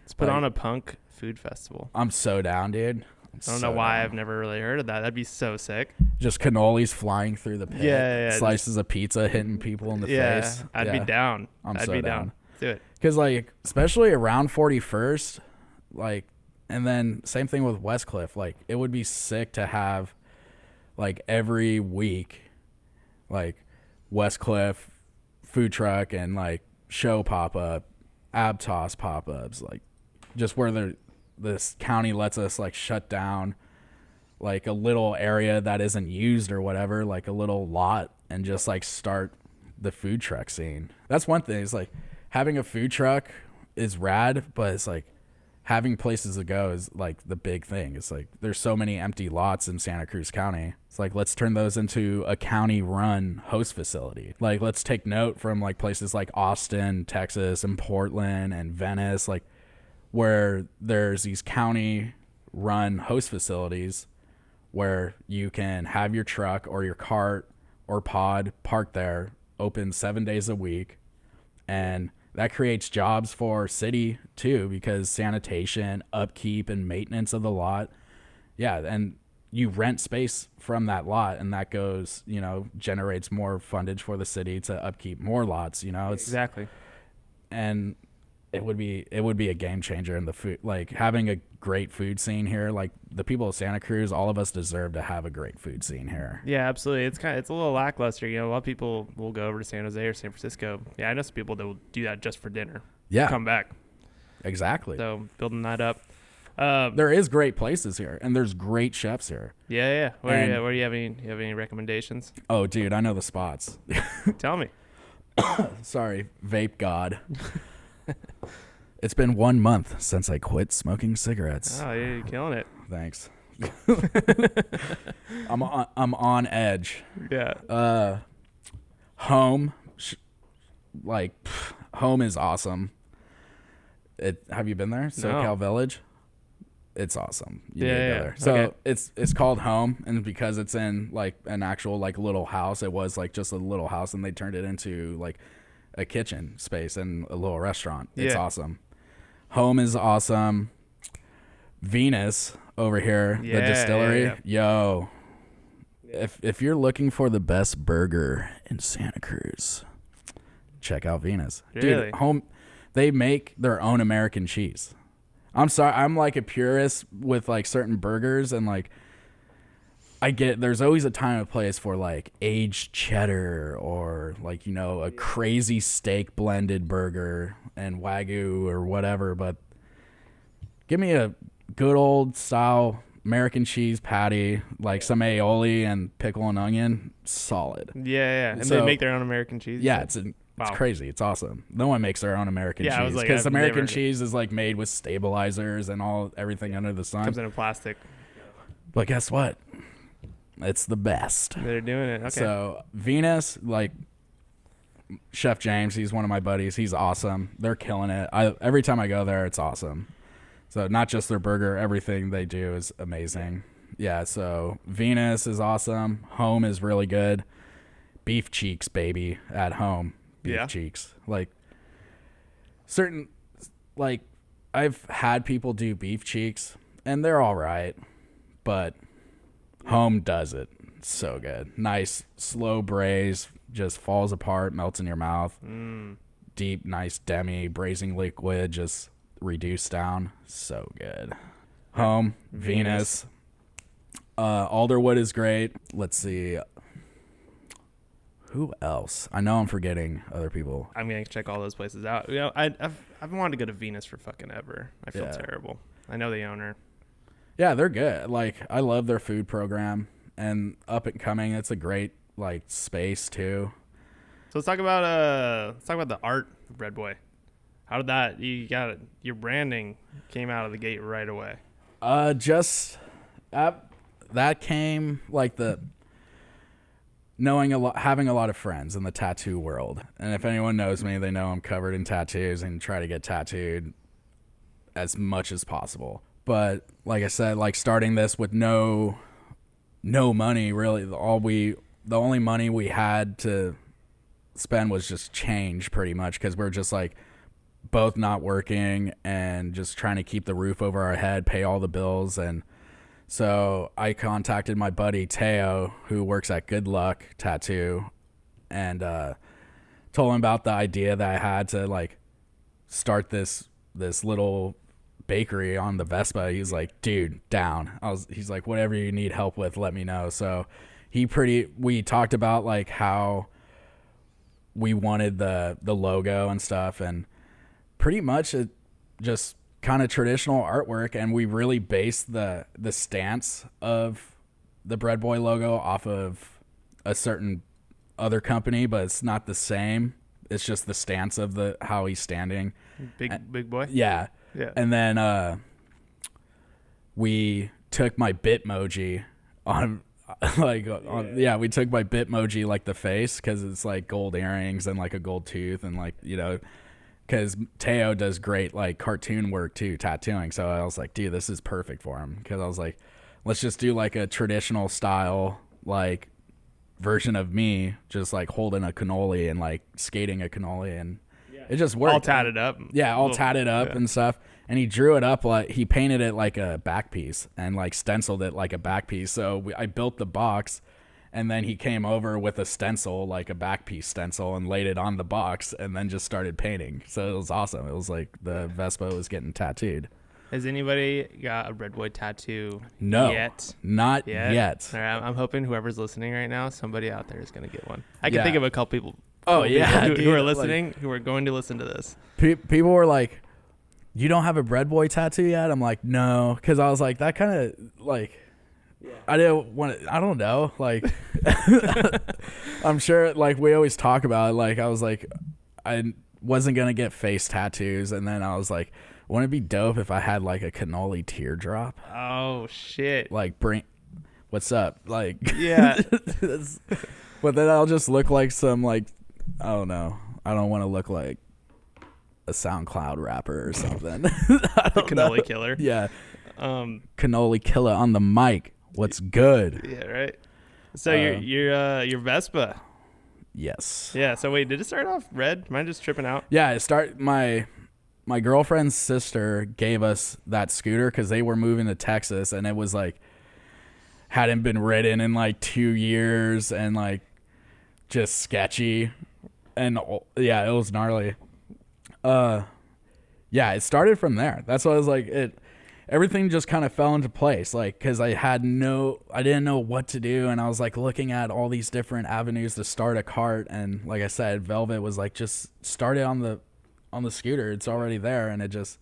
Let's put on a punk food festival. I'm so down, dude. I don't know why I've never really heard of that. That'd be so sick. Just cannolis flying through the pit. Yeah. Slices of pizza hitting people in the face. I'd be down. I'd be down. Do it. Because, like, especially around 41st, like, and then same thing with Westcliff. Like, it would be sick to have, like, every week, like, Westcliff food truck and, like, show pop-up, Abtos pop-ups, like, just where this county lets us, like, shut down, like, a little area that isn't used or whatever, like, a little lot, and just, like, start the food truck scene. That's one thing. It's like, having a food truck is rad, but it's like, having places to go is, like, the big thing. It's like, there's so many empty lots in Santa Cruz County. It's like, let's turn those into a county-run host facility. Like, let's take note from, like, places like Austin, Texas, and Portland, and Venice, like, where there's these county run host facilities where you can have your truck or your cart or pod parked there, open 7 days a week. And that creates jobs for city too, because sanitation, upkeep, and maintenance of the lot. Yeah, and you rent space from that lot, and that goes, generates more fundage for the city to upkeep more lots. Exactly. And it would be a game changer in the food, like having a great food scene here. Like the people of Santa Cruz, all of us deserve to have a great food scene here. Yeah, absolutely. It's a little lackluster. A lot of people will go over to San Jose or San Francisco. Yeah, I know some people that will do that just for dinner. Yeah, come back. Exactly. So building that up. There is great places here, and there's great chefs here. Yeah. Where do you have any recommendations? Oh, dude, I know the spots. Tell me. Sorry, vape god. It's been 1 month since I quit smoking cigarettes. Oh, you're killing it. Thanks. I'm on edge. Yeah. Home, home is awesome. Have you been there? SoCal No. Village. It's awesome. You need to go there. So okay. It's called Home, and because it's in like an actual like little house, it was like just a little house, and they turned it into like a kitchen space and a little restaurant. It's awesome. Home is awesome. Venus over here, the distillery. Yo, if you're looking for the best burger in Santa Cruz, check out Venus. Really? Dude, Home, they make their own American cheese. I'm sorry, I'm like a purist with like certain burgers, and like I get there's always a time and place for like aged cheddar or like a crazy steak blended burger and Wagyu or whatever, but give me a good old style American cheese patty, like some aioli and pickle and onion, solid. Yeah. And So- they make their own American cheese. Yeah, it's crazy. It's awesome. No one makes their own American cheese because American cheese is like made with stabilizers and everything under the sun. Comes in a plastic. But guess what? It's the best. They're doing it. Okay. So Venus, like Chef James, he's one of my buddies. He's awesome. They're killing it. Every time I go there, it's awesome. So not just their burger, everything they do is amazing. Yeah. So Venus is awesome. Home is really good. Beef cheeks, baby, at home. Beef cheeks. Like I've had people do beef cheeks and they're all right, but Home does it so good. Nice, slow braise, just falls apart, melts in your mouth. Deep, nice demi, braising liquid, just reduced down. So good. Home, Venus. Alderwood is great. Let's see. Who else? I know I'm forgetting other people. I'm gonna check all those places out. I've wanted to go to Venus for fucking ever. I feel terrible. I know the owner. Yeah, they're good. Like I love their food program, and up and coming. It's a great like space too. So let's talk about the art of Bread Boy. How did that? You got it. Your branding came out of the gate right away. That came like the having a lot of friends in the tattoo world. And if anyone knows me, they know I'm covered in tattoos and try to get tattooed as much as possible. But like I said, like starting this with no money, really, the only money we had to spend was just change pretty much, because we're just like both not working and just trying to keep the roof over our head, pay all the bills. And so I contacted my buddy Teo, who works at Good Luck Tattoo, and told him about the idea that I had to like start this little bakery on the Vespa. He's like, dude, down. He's like, whatever you need help with, let me know. So we talked about like how we wanted the logo and stuff, and pretty much it just kind of traditional artwork, and we really based the stance of the Bread Boy logo off of a certain other company, but it's not the same. It's just the stance of how he's standing. Big boy. Yeah. And then we took my Bitmoji on we took my Bitmoji like the face, because it's like gold earrings and like a gold tooth and like because Teo does great like cartoon work too, tattooing. So I was like, dude, this is perfect for him, because I was like, let's just do like a traditional style like version of me just like holding a cannoli and like skating a cannoli, and it just worked. All tatted up. Yeah, all tatted up and stuff. And he drew it up like he painted it like a back piece and like stenciled it like a back piece. So I built the box, and then he came over with a stencil, like a back piece stencil, and laid it on the box, and then just started painting. So it was awesome. It was like the Vespa was getting tattooed. Has anybody got a Red Boy tattoo yet? Not yet. All right, I'm hoping whoever's listening right now, somebody out there is going to get one. I can think of a couple people. Who are listening, like, who are going to listen to this. People were like, "You don't have a Bread Boy tattoo yet?" I'm like, "No," because I was like, that kind of like, I didn't want to. I don't know, like, I'm sure, like we always talk about it. Like I was like, I wasn't gonna get face tattoos, and then I was like, wouldn't it be dope if I had like a cannoli teardrop? Oh shit! Like brink, what's up? Like yeah, but then I'll just look like some like, I don't know. I don't want to look like a SoundCloud rapper or something. The cannoli killer. Yeah. Cannoli killer on the mic. What's good? Yeah, right. So your Vespa. Yes. Yeah. So wait, did it start off red? Am I just tripping out? Yeah, my girlfriend's sister gave us that scooter because they were moving to Texas, and it was like hadn't been ridden in like 2 years, and like just sketchy, and yeah, it was gnarly. Yeah, it started from there. That's why I was like, everything just kind of fell into place, like, because I didn't know what to do, and I was like looking at all these different avenues to start a cart, and like I said, Velvet was like, just start it on the scooter. It's already there, and it's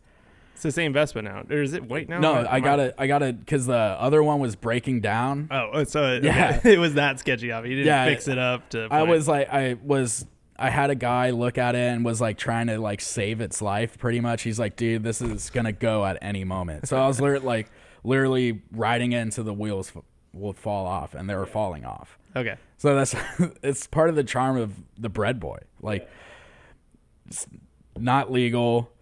the same Vespa now, or is it white now? No, I got it because the other one was breaking down. Oh, so yeah, it was that sketchy of it. You didn't fix it up to. I had a guy look at it and was like trying to like save its life pretty much. He's like, dude, this is gonna go at any moment. So I was literally riding it until the wheels would fall off, and they were falling off. Okay. So it's part of the charm of the Bread Boy. Like, it's not legal,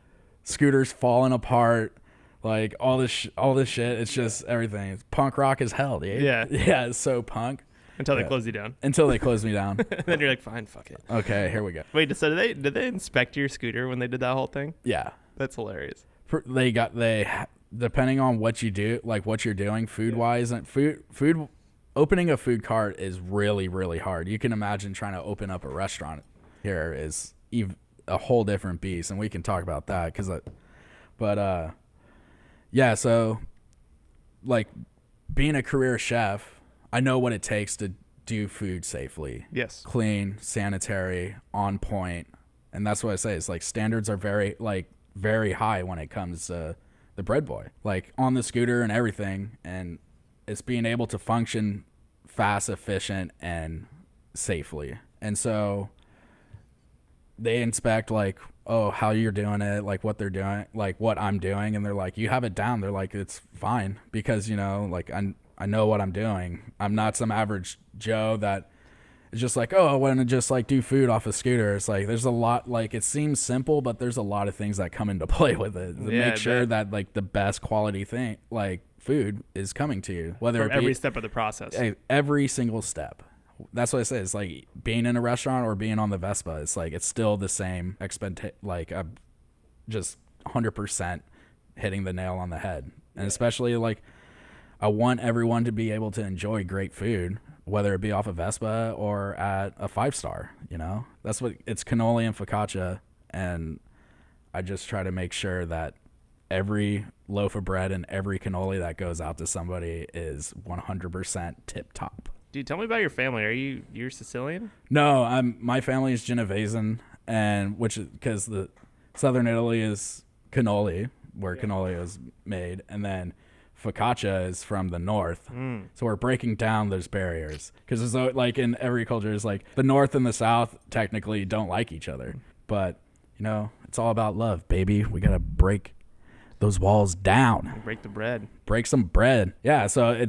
scooters falling apart, like all this shit. It's just everything. It's punk rock as hell, dude. Yeah. Yeah, it's so punk. Until they close you down. Until they close me down. Then you're like, fine, fuck it. Okay, here we go. Wait, so did they inspect your scooter when they did that whole thing? Yeah. That's hilarious. They depending on what you do, like what you're doing food wise, and food opening a food cart is really, really hard. You can imagine trying to open up a restaurant here is a whole different beast, and we can talk about that yeah, so like being a career chef, I know what it takes to do food safely. Yes. Clean, sanitary, on point. And that's what I say. It's like standards are very high when it comes to the Bread Boy. Like on the scooter and everything. And it's being able to function fast, efficient, and safely. And so they inspect like, oh, how you're doing it, like what they're doing, like what I'm doing. And they're like, you have it down. They're like, it's fine. Because, like I know what I'm doing. I'm not some average Joe that is just like, oh, I want to just like do food off a scooter. It's like there's a lot, like it seems simple, but there's a lot of things that come into play with it to make sure that like the best quality thing, like food, is coming to you. Whether from every step of the process. Every single step. That's what I say. It's like being in a restaurant or being on the Vespa. It's like it's still the same like I'm just 100% hitting the nail on the head. And especially like I want everyone to be able to enjoy great food, whether it be off a Vespa or at a 5-star, That's what it's cannoli and focaccia, and I just try to make sure that every loaf of bread and every cannoli that goes out to somebody is 100% tip top. Dude, tell me about your family. You're Sicilian? No, my family is Genovesan, and because the Southern Italy is cannoli, where cannoli is made, and then focaccia is from the north. So we're breaking down those barriers, because it's like in every culture is like the north and the south technically don't like each other, but it's all about love, baby. We gotta break those walls down, break the bread, break some bread. Yeah, so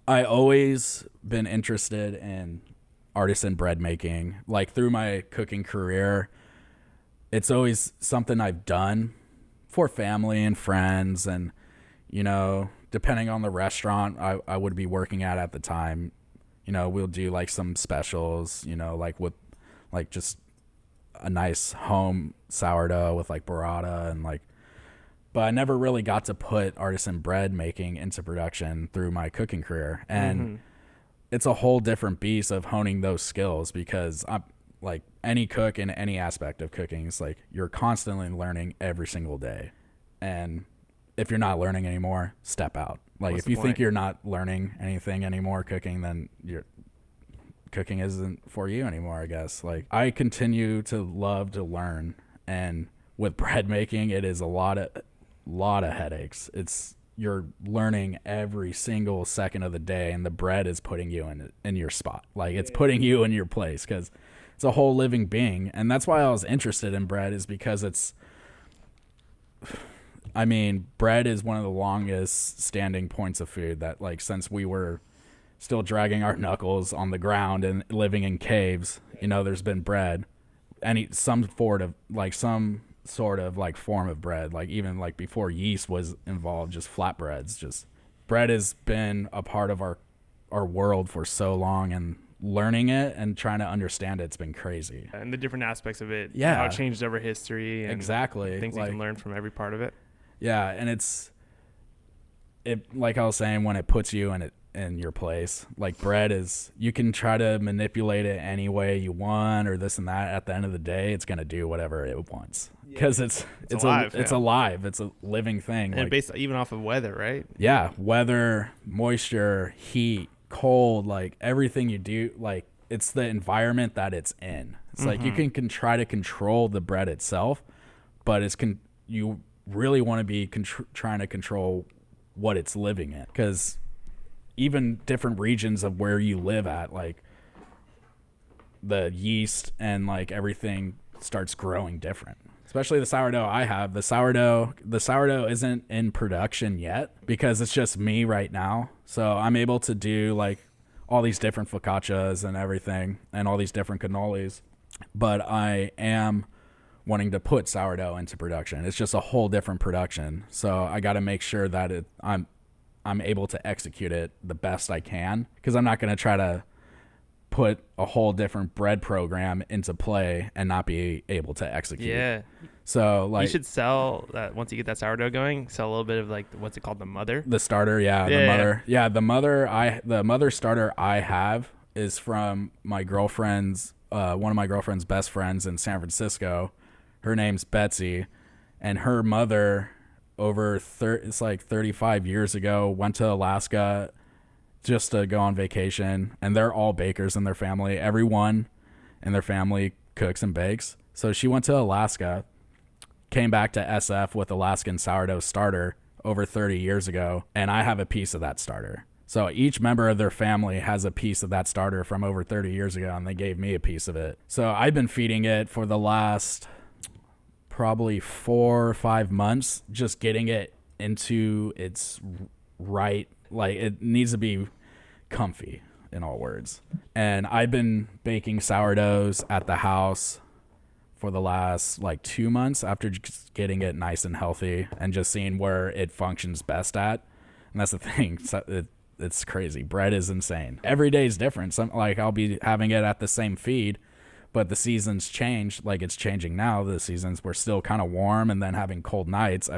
I always been interested in artisan bread making. Like through my cooking career, it's always something I've done for family and friends, and depending on the restaurant I would be working at the time, we'll do like some specials, like with like just a nice home sourdough with like burrata and like, but I never really got to put artisan bread making into production through my cooking career. And it's a whole different beast of honing those skills, because I'm like any cook in any aspect of cooking, it's like you're constantly learning every single day. And if you're not learning anymore, step out. Like if you think you're not learning anything anymore cooking, then cooking isn't for you anymore, I guess. Like I continue to love to learn, and with bread making, it is a lot of headaches. You're learning every single second of the day, and the bread is putting you in your spot. Like it's putting you in your place, because it's a whole living being. And that's why I was interested in bread, is because bread is one of the longest standing points of food that, like, since we were still dragging our knuckles on the ground and living in caves, there's been bread, some sort of form of bread, like even like before yeast was involved, just flatbreads. Just bread has been a part of our world for so long, and learning it and trying to understand it's been crazy. And the different aspects of it, yeah, how it changed over history, and exactly things you can learn from every part of it. Yeah, and it like I was saying, when it puts you in your place, like bread is, you can try to manipulate it any way you want or this and that. At the end of the day, it's gonna do whatever it wants, because it's alive. It's alive. It's a living thing, and like, based even off of weather, right? Yeah, weather, moisture, heat, cold, like everything you do, like it's the environment that it's in. It's like you can try to control the bread itself, but you really want to be trying to control what it's living in, because even different regions of where you live at, like the yeast and like everything starts growing different. Especially the sourdough I have. The sourdough isn't in production yet, because it's just me right now. So I'm able to do like all these different focaccias and everything, and all these different cannolis, but I am wanting to put sourdough into production. It's just a whole different production. So I got to make sure that I'm able to execute it the best I can, because I'm not going to try to put a whole different bread program into play and not be able to execute. Yeah. So like, you should sell that once you get that sourdough going. Sell a little bit of like, what's it called, the mother? The starter, yeah. The mother, yeah. The mother starter I have is from my girlfriend's, one of my girlfriend's best friends in San Francisco. Her name's Betsy, and her mother it's like 35 years ago went to Alaska just to go on vacation, and they're all bakers in their family. Everyone in their family cooks and bakes. So she went to Alaska, came back to SF with Alaskan sourdough starter over 30 years ago, and I have a piece of that starter. So each member of their family has a piece of that starter from over 30 years ago, and they gave me a piece of it. So I've been feeding it for the last probably 4 or 5 months, just getting it into its right, like it needs to be comfy, in all words. And I've been baking sourdoughs at the house for the last like 2 months after just getting it nice and healthy and just seeing where it functions best at. And that's the thing. It's crazy. Bread is insane. Every day is different. Like I'll be having it at the same feed, but the seasons change. Like it's changing now. The seasons were still kind of warm and then having cold nights.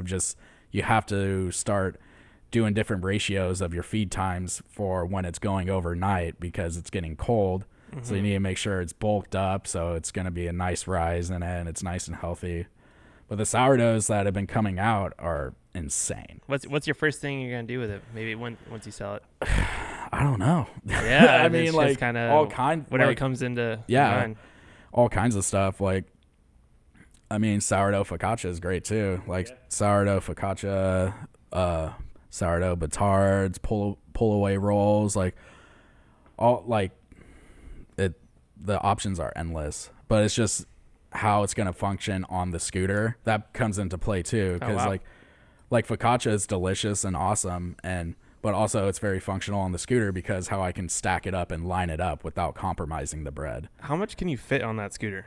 You have to start doing different ratios of your feed times for when it's going overnight, because it's getting cold. Mm-hmm. So you need to make sure it's bulked up, so it's going to be a nice rise in it and it's nice and healthy. But the sourdoughs that have been coming out are insane. What's your first thing you're going to do with it? Maybe once you sell it? I don't know. Yeah, I mean, like kind of all kinds, whatever like, comes into mind. All kinds of stuff. Like, I mean, sourdough focaccia is great too. Like sourdough focaccia, sourdough batards, pull away rolls, like all like it. The options are endless, but it's just how it's going to function on the scooter that comes into play too. Because like focaccia is delicious and awesome, but also it's very functional on the scooter because how I can stack it up and line it up without compromising the bread. How much can you fit on that scooter?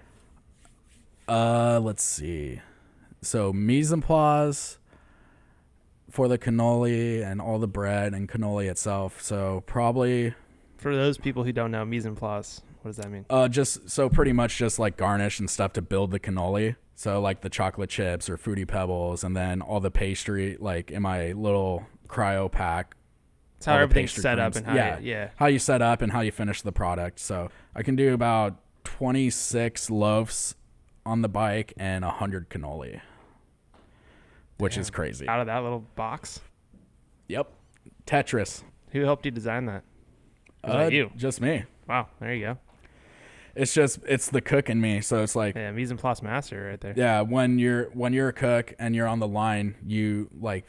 Let's see. So mise en place for the cannoli and all the bread and cannoli itself. So probably For those people who don't know, mise en place, what does that mean? just so pretty much just like garnish and stuff to build the cannoli. So like the chocolate chips or Fruity Pebbles, and then all the pastry like in my little cryo pack. It's how everything's set up and how how you set up and how you finish the product. So I can do about 26 loaves on the bike and 100 cannoli, which is crazy. Out of that little box? Yep. Tetris. Who helped you design that? Was that you? Just me. Wow, there you go. It's the cook in me. So it's like, yeah, mise en place master right there. yeah, when you're a cook and you're on the line, you like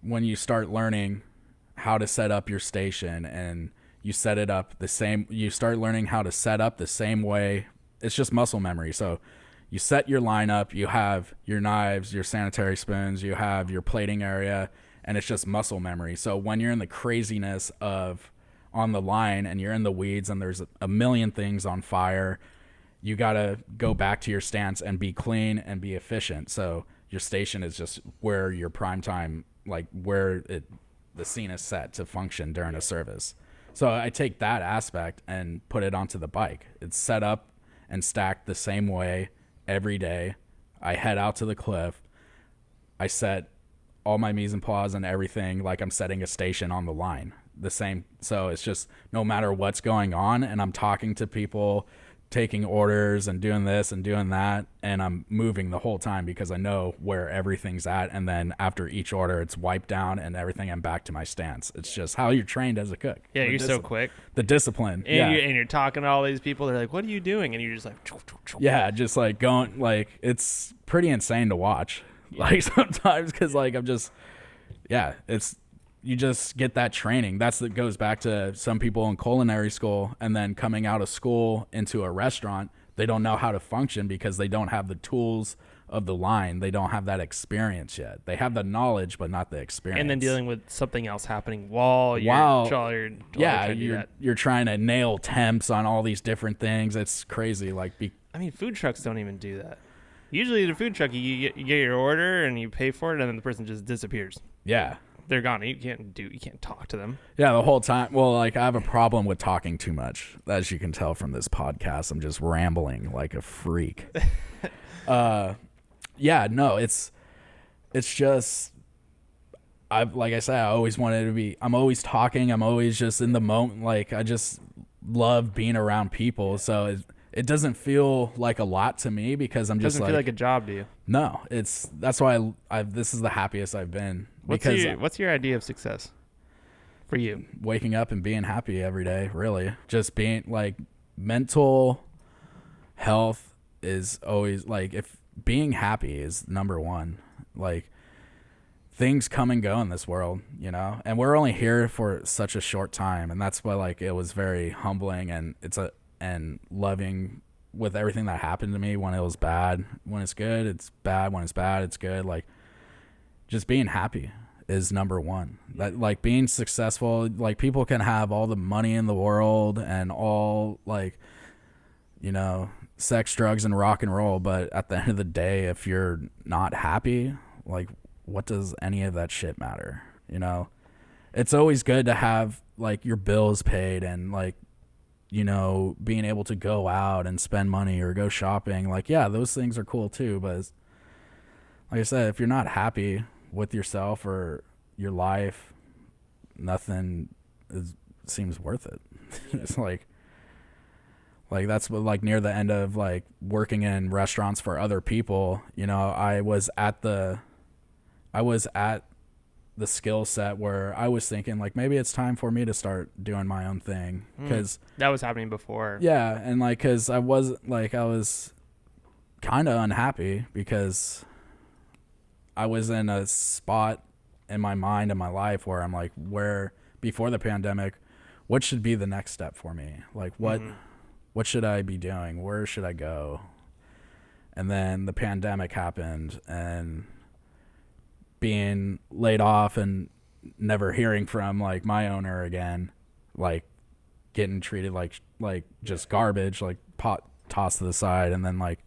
when you start learning how to set up your station and you set it up you start learning how to set up the same way. It's just muscle memory. So you set your line up, you have your knives, your sanitary spoons, you have your plating area, and it's just muscle memory. So when you're in the craziness of on the line and you're in the weeds and there's a million things on fire, you got to go back to your stance and be clean and be efficient. So your station is just where your prime time, like the scene is set to function during a service. So I take that aspect and put it onto the bike. It's set up and stacked the same way every day. I head out to the cliff. I set all my mise en place and everything like I'm setting a station on the line. The same. So it's just no matter what's going on, and I'm talking to people, taking orders and doing this and doing that, and I'm moving the whole time because I know where everything's at. And then after each order, it's wiped down and everything, I'm back to my stance. It's just how you're trained as a cook. Yeah, you're so quick. The discipline. And you're talking to all these people. They're like, what are you doing? And you're just like, yeah, just like going, like, it's pretty insane to watch. Like sometimes because like I'm just, you just get that training. That goes back to some people in culinary school, and then coming out of school into a restaurant, they don't know how to function because they don't have the tools of the line. They don't have that experience yet. They have the knowledge, but not the experience. And then dealing with something else happening while you're trying to nail temps on all these different things. It's crazy. Like, food trucks don't even do that. Usually, the food truck, you get your order and you pay for it, and then the person just disappears. Yeah. They're gone. You can't talk to them. Yeah, the whole time. Well, like I have a problem with talking too much. As you can tell from this podcast, I'm just rambling like a freak. It's just like I said, I always wanted to be. I'm always talking. I'm always just in the moment. Like I just love being around people. So it doesn't feel like a lot to me because I'm just doesn't feel like a job to you. No, that's why this is the happiest I've been. What's your idea of success for you? Waking up and being happy every day, really. Just being like mental health is always like if being happy is number one. Like things come and go in this world, you know, and we're only here for such a short time. And that's why like it was very humbling and loving with everything that happened to me when it was bad. When it's good, it's bad. When it's bad, it's good. Like just being happy is number one. That like being successful, like people can have all the money in the world and all like, you know, sex, drugs, and rock and roll. But at the end of the day, if you're not happy, like what does any of that shit matter? You know, it's always good to have like your bills paid and like, you know, being able to go out and spend money or go shopping. Like, yeah, those things are cool too. But like I said, if you're not happy with yourself or your life, nothing seems worth it. It's like that's what, like near the end of like working in restaurants for other people, you know, I was at the skill set where I was thinking like maybe it's time for me to start doing my own thing because that was happening before. Yeah, and like because I was kind of unhappy because I was in a spot in my mind and my life where I'm like, where before the pandemic, what should be the next step for me? Like what should I be doing? Where should I go? And then the pandemic happened and being laid off and never hearing from like my owner again, like getting treated like just garbage, like pot tossed to the side, and then like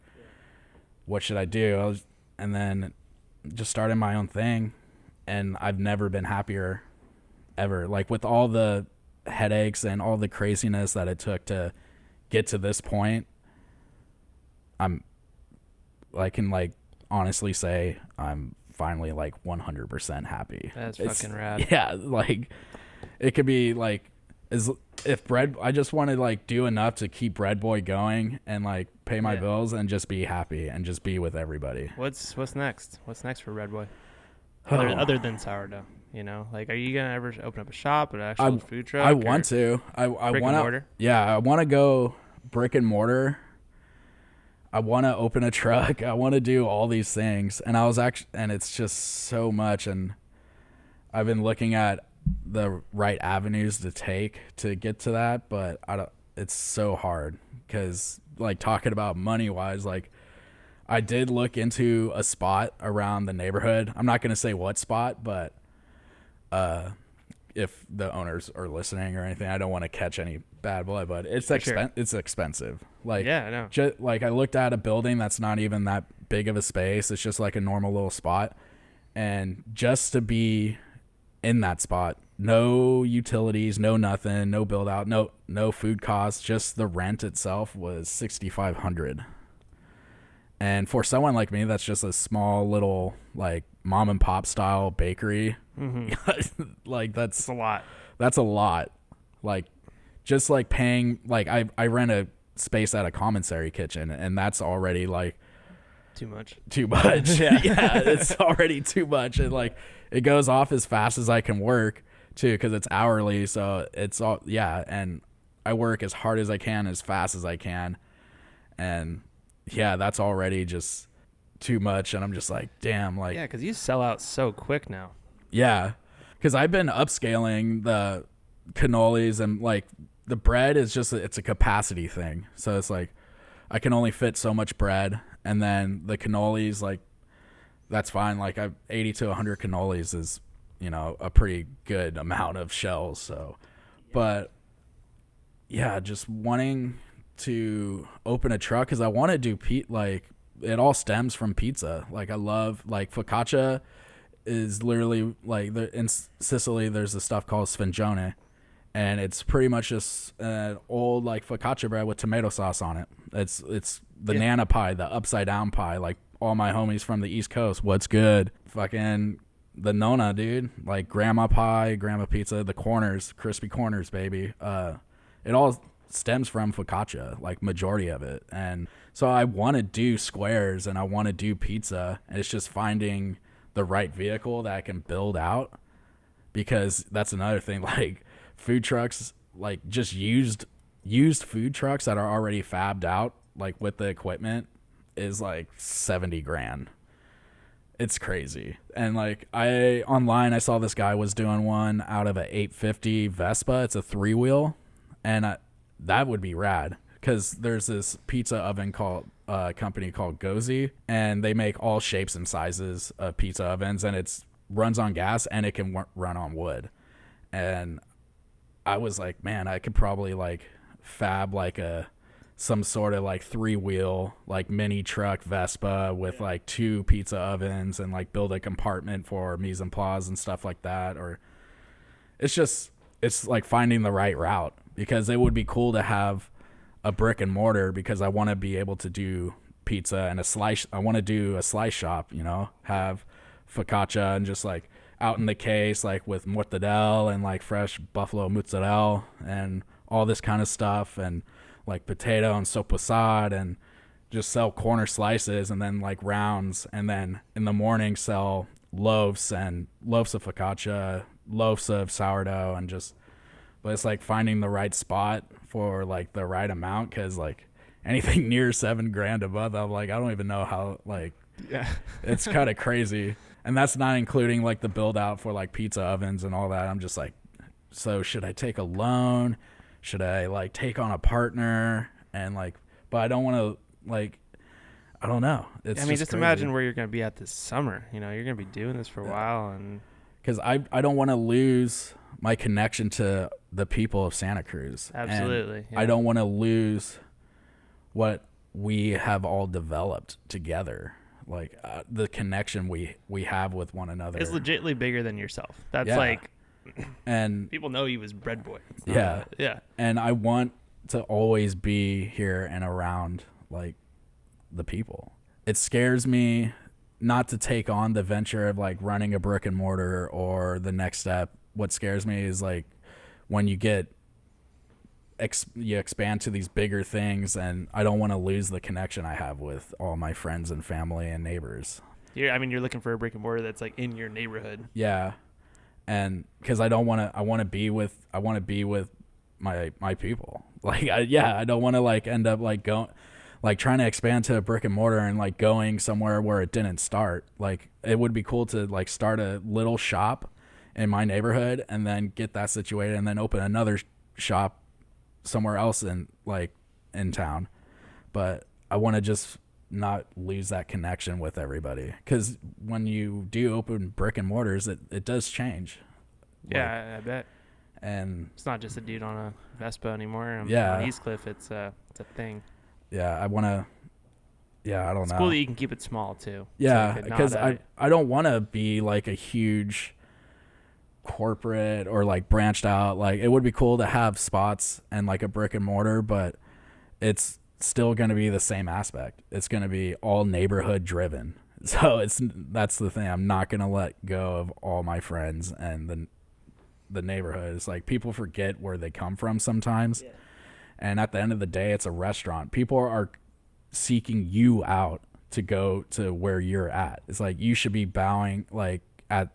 what should I do? And then just started my own thing, and I've never been happier ever. Like, with all the headaches and all the craziness that it took to get to this point, I can like honestly say I'm finally like 100% happy. That's fucking rad. Yeah, like it could be like, I just want to like do enough to keep Bread Boy going and like pay my bills and just be happy and just be with everybody. What's next? What's next for Bread Boy? Other than sourdough, you know, like, are you gonna ever open up a shop, an actual food truck? I want to. I want to. Yeah, I want to go brick and mortar. I want to open a truck. I want to do all these things, and and it's just so much. And I've been looking at the right avenues to take to get to that, but it's so hard because, like, talking about money wise, like, I did look into a spot around the neighborhood. I'm not going to say what spot, but if the owners are listening or anything, I don't want to catch any bad blood, but it's expensive. Like, yeah, I know. Like, I looked at a building that's not even that big of a space. It's just like a normal little spot. And just to be in that spot, no utilities, no nothing, no build out, no food costs, just the rent itself was $6,500. And for someone like me, that's just a small little like mom and pop style bakery. Mm-hmm. Like that's a lot. That's a lot. Like, just like paying, like I rent a space at a commissary kitchen, and that's already like too much. Yeah. Yeah, it's already too much. And like, it goes off as fast as I can work too, because it's hourly. So it's all, yeah. And I work as hard as I can, as fast as I can. And yeah, that's already just too much. And I'm just like, damn, like, yeah, because you sell out so quick now. Yeah, because I've been upscaling the cannolis, and like the bread is just, it's a capacity thing. So it's like I can only fit so much bread, and then the cannolis, like, that's fine. Like, 80 to 100 cannolis is, you know, a pretty good amount of shells. So, but yeah, just wanting to open a truck because I want to do like, it all stems from pizza. Like, I love, like, focaccia is literally like, in Sicily there's this stuff called sfincione, and it's pretty much just an old like focaccia bread with tomato sauce on it. It's the nana pie, the upside down pie. Like, all my homies from the East Coast, what's good? Fucking the nonna, dude. Like, grandma pie, grandma pizza, the corners, crispy corners, baby. It all stems from focaccia, like majority of it. And so I want to do squares and I want to do pizza, and it's just finding the right vehicle that I can build out, because that's another thing. Like, food trucks, like just used food trucks that are already fabbed out, like with the equipment, is like $70,000. It's crazy. And like, online I saw this guy was doing one out of a 850 Vespa. It's a 3-wheel, and that would be rad, because there's this pizza oven company called Gozi, and they make all shapes and sizes of pizza ovens, and it's runs on gas and it can run on wood. And I was like, man, I could probably like fab like some sort of like 3-wheel like mini truck Vespa with like 2 pizza ovens, and like build a compartment for mise en place and stuff like that. Or it's like finding the right route, because it would be cool to have a brick and mortar, because I want to be able to do pizza and I want to do a slice shop, you know, have focaccia and just like out in the case, like with mortadella and like fresh buffalo mozzarella and all this kind of stuff, and like potato and soppressata, and just sell corner slices and then like rounds, and then in the morning sell loaves of focaccia, loaves of sourdough, and just, but it's like finding the right spot for like the right amount, because like anything near $7,000 above, I'm like, I don't even know how, like, yeah, it's kind of crazy. And that's not including like the build out for like pizza ovens and all that. I'm just like, so should I take a loan? Should I like take on a partner? And like, but I don't want to, like, I don't know. It's, I mean, just imagine where you're going to be at this summer. You know, you're going to be doing this for a while, and because I don't want to lose my connection to the people of Santa Cruz. Absolutely. Yeah. I don't want to lose what we have all developed together. Like the connection we have with one another is legitimately bigger than yourself. That's Yeah. like, and people know you as Bread Boy. yeah. And I want to always be here and around like the people. It scares me not to take on the venture of like running a brick and mortar or the next step. What scares me is like when you get you expand to these bigger things, and I don't want to lose the connection I have with all my friends and family and neighbors. You're looking for a brick and mortar that's like in your neighborhood. Yeah. And because I want to be with my people. Like, I don't want to like end up like going, like trying to expand to a brick and mortar and like going somewhere where it didn't start. Like, it would be cool to like start a little shop in my neighborhood and then get that situated and then open another shop somewhere else in town. But I want to just not lose that connection with everybody, because when you do open brick and mortars, it does change. Yeah, I bet. And it's not just a dude on a Vespa anymore. On Eastcliff, it's a thing. Yeah, I want to. Yeah, I don't know. It's cool that you can keep it small too. Yeah, because I don't want to be like a huge corporate or like branched out. Like, it would be cool to have spots and like a brick and mortar, but it's still going to be the same aspect. It's going to be all neighborhood driven. So that's the thing. I'm not going to let go of all my friends and the neighborhood. It's like people forget where they come from sometimes. Yeah. And at the end of the day, it's a restaurant. People are seeking you out to go to where you're at. It's like you should be bowing like at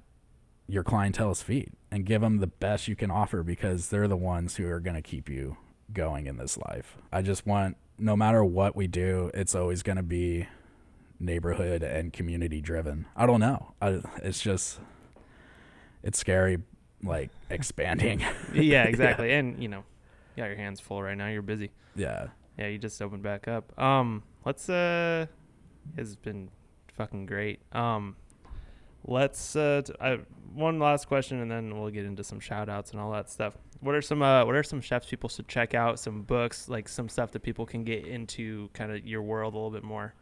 your clientele's feet and give them the best you can offer, because they're the ones who are going to keep you going in this life. I just want, no matter what we do, it's always going to be neighborhood and community driven. I don't know. It's scary, like expanding. Yeah, exactly. And you got your hands full right now. You're busy. Yeah. Yeah, you just opened back up. It's been fucking great. Let's one last question, and then we'll get into some shout outs and all that stuff. What are some chefs people should check out, some books, like some stuff that people can get into kind of your world a little bit more?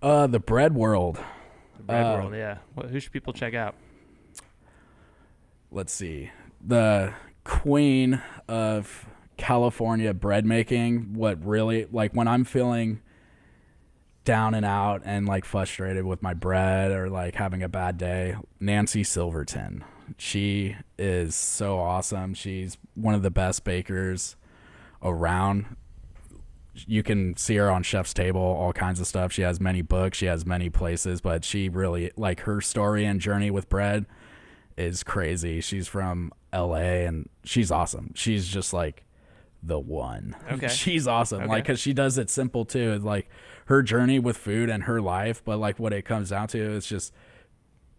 The bread world. The bread world, yeah. Who should people check out? Let's see. The queen of California bread making. What really, like, when I'm feeling down and out and like frustrated with my bread or like having a bad day, Nancy Silverton. She is so awesome. She's one of the best bakers around. You can see her on Chef's Table, all kinds of stuff. She has many books, she has many places, but she really, like, her story and journey with bread is crazy. She's from LA and she's awesome. She's just like the one. Okay. She's awesome. Okay. Like, cause she does it simple too. Like her journey with food and her life, but like what it comes down to is just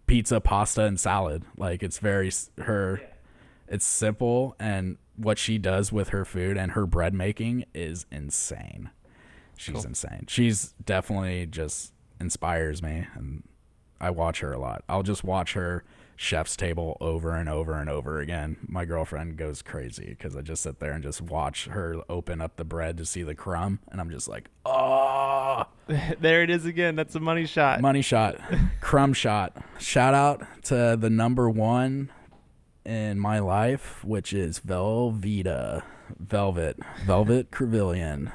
pizza, pasta, and salad. Like, it's very it's simple, and what she does with her food and her bread making is insane. She's insane. She's definitely just inspires me, and I watch her a lot. I'll just watch her Chef's Table over and over and over again. My girlfriend goes crazy because I just sit there and just watch her open up the bread to see the crumb, and I'm just like, oh. There it is again. That's a money shot. Money shot. Crumb shot. Shout out to the number one in my life, which is Velveeta. Velvet Crevillian.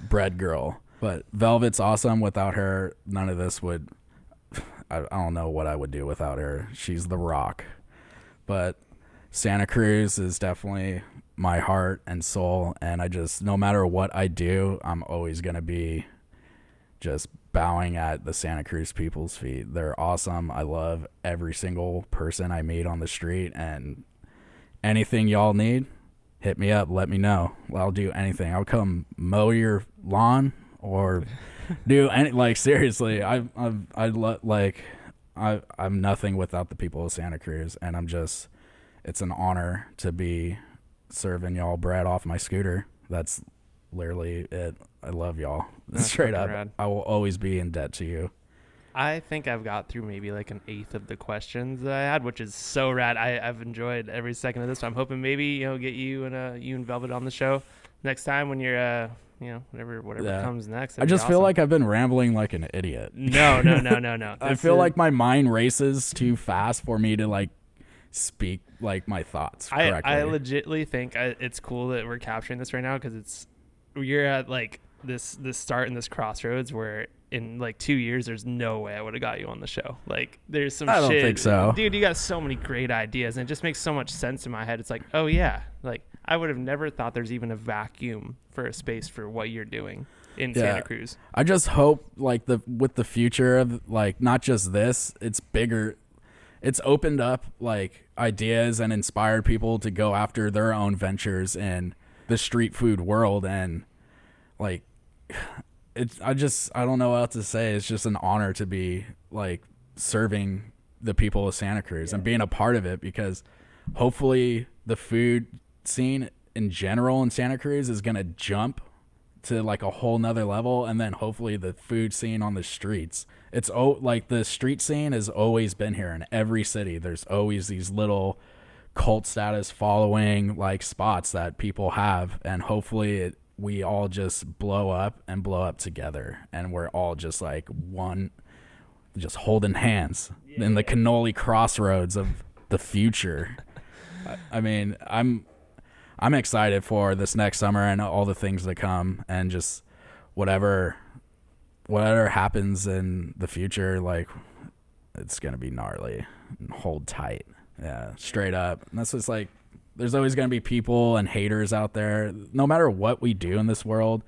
Bread girl. But Velvet's awesome. Without her, none of this would... I don't know what I would do without her. She's the rock. But Santa Cruz is definitely my heart and soul, and I just, no matter what I do, I'm always going to be just bowing at the Santa Cruz people's feet. They're awesome. I love every single person I meet on the street, and anything y'all need, hit me up. Let me know. I'll do anything. I'll come mow your lawn or do any, like, seriously. I'm nothing without the people of Santa Cruz, and it's an honor to be serving y'all bread off my scooter. That's literally it. I love y'all. Straight up. Rad. I will always be in debt to you. I think I've got through maybe like an eighth of the questions that I had, which is so rad. I've enjoyed every second of this. I'm hoping maybe get you and Velvet on the show next time when you're whatever comes next. I just feel like I've been rambling like an idiot. No. I feel like my mind races too fast for me to like speak like my thoughts correctly. I legitly think it's cool that we're capturing this right now, because you're at like this start in this crossroads where in like 2 years there's no way I would have got you on the show. Like there's some shit. I don't think so. Dude, you got so many great ideas, and it just makes so much sense in my head. It's like, oh yeah, like I would have never thought there's even a vacuum for a space for what you're doing in Santa Cruz. I just hope like with the future of like not just this, it's bigger. It's opened up like ideas and inspired people to go after their own ventures in the street food world, and like I don't know what else to say. It's just an honor to be like serving the people of Santa Cruz and being a part of it, because hopefully the food scene in general in Santa Cruz is going to jump to like a whole nother level. And then hopefully the food scene on the streets, it's like the street scene has always been here in every city. There's always these little cult status following like spots that people have. And hopefully we all just blow up together, and we're all just like one, just holding hands in the cannoli crossroads of the future. I mean, I'm excited for this next summer and all the things that come, and just whatever happens in the future, like it's gonna be gnarly. Hold tight, yeah, straight up. And that's just like, there's always gonna be people and haters out there. No matter what we do in this world,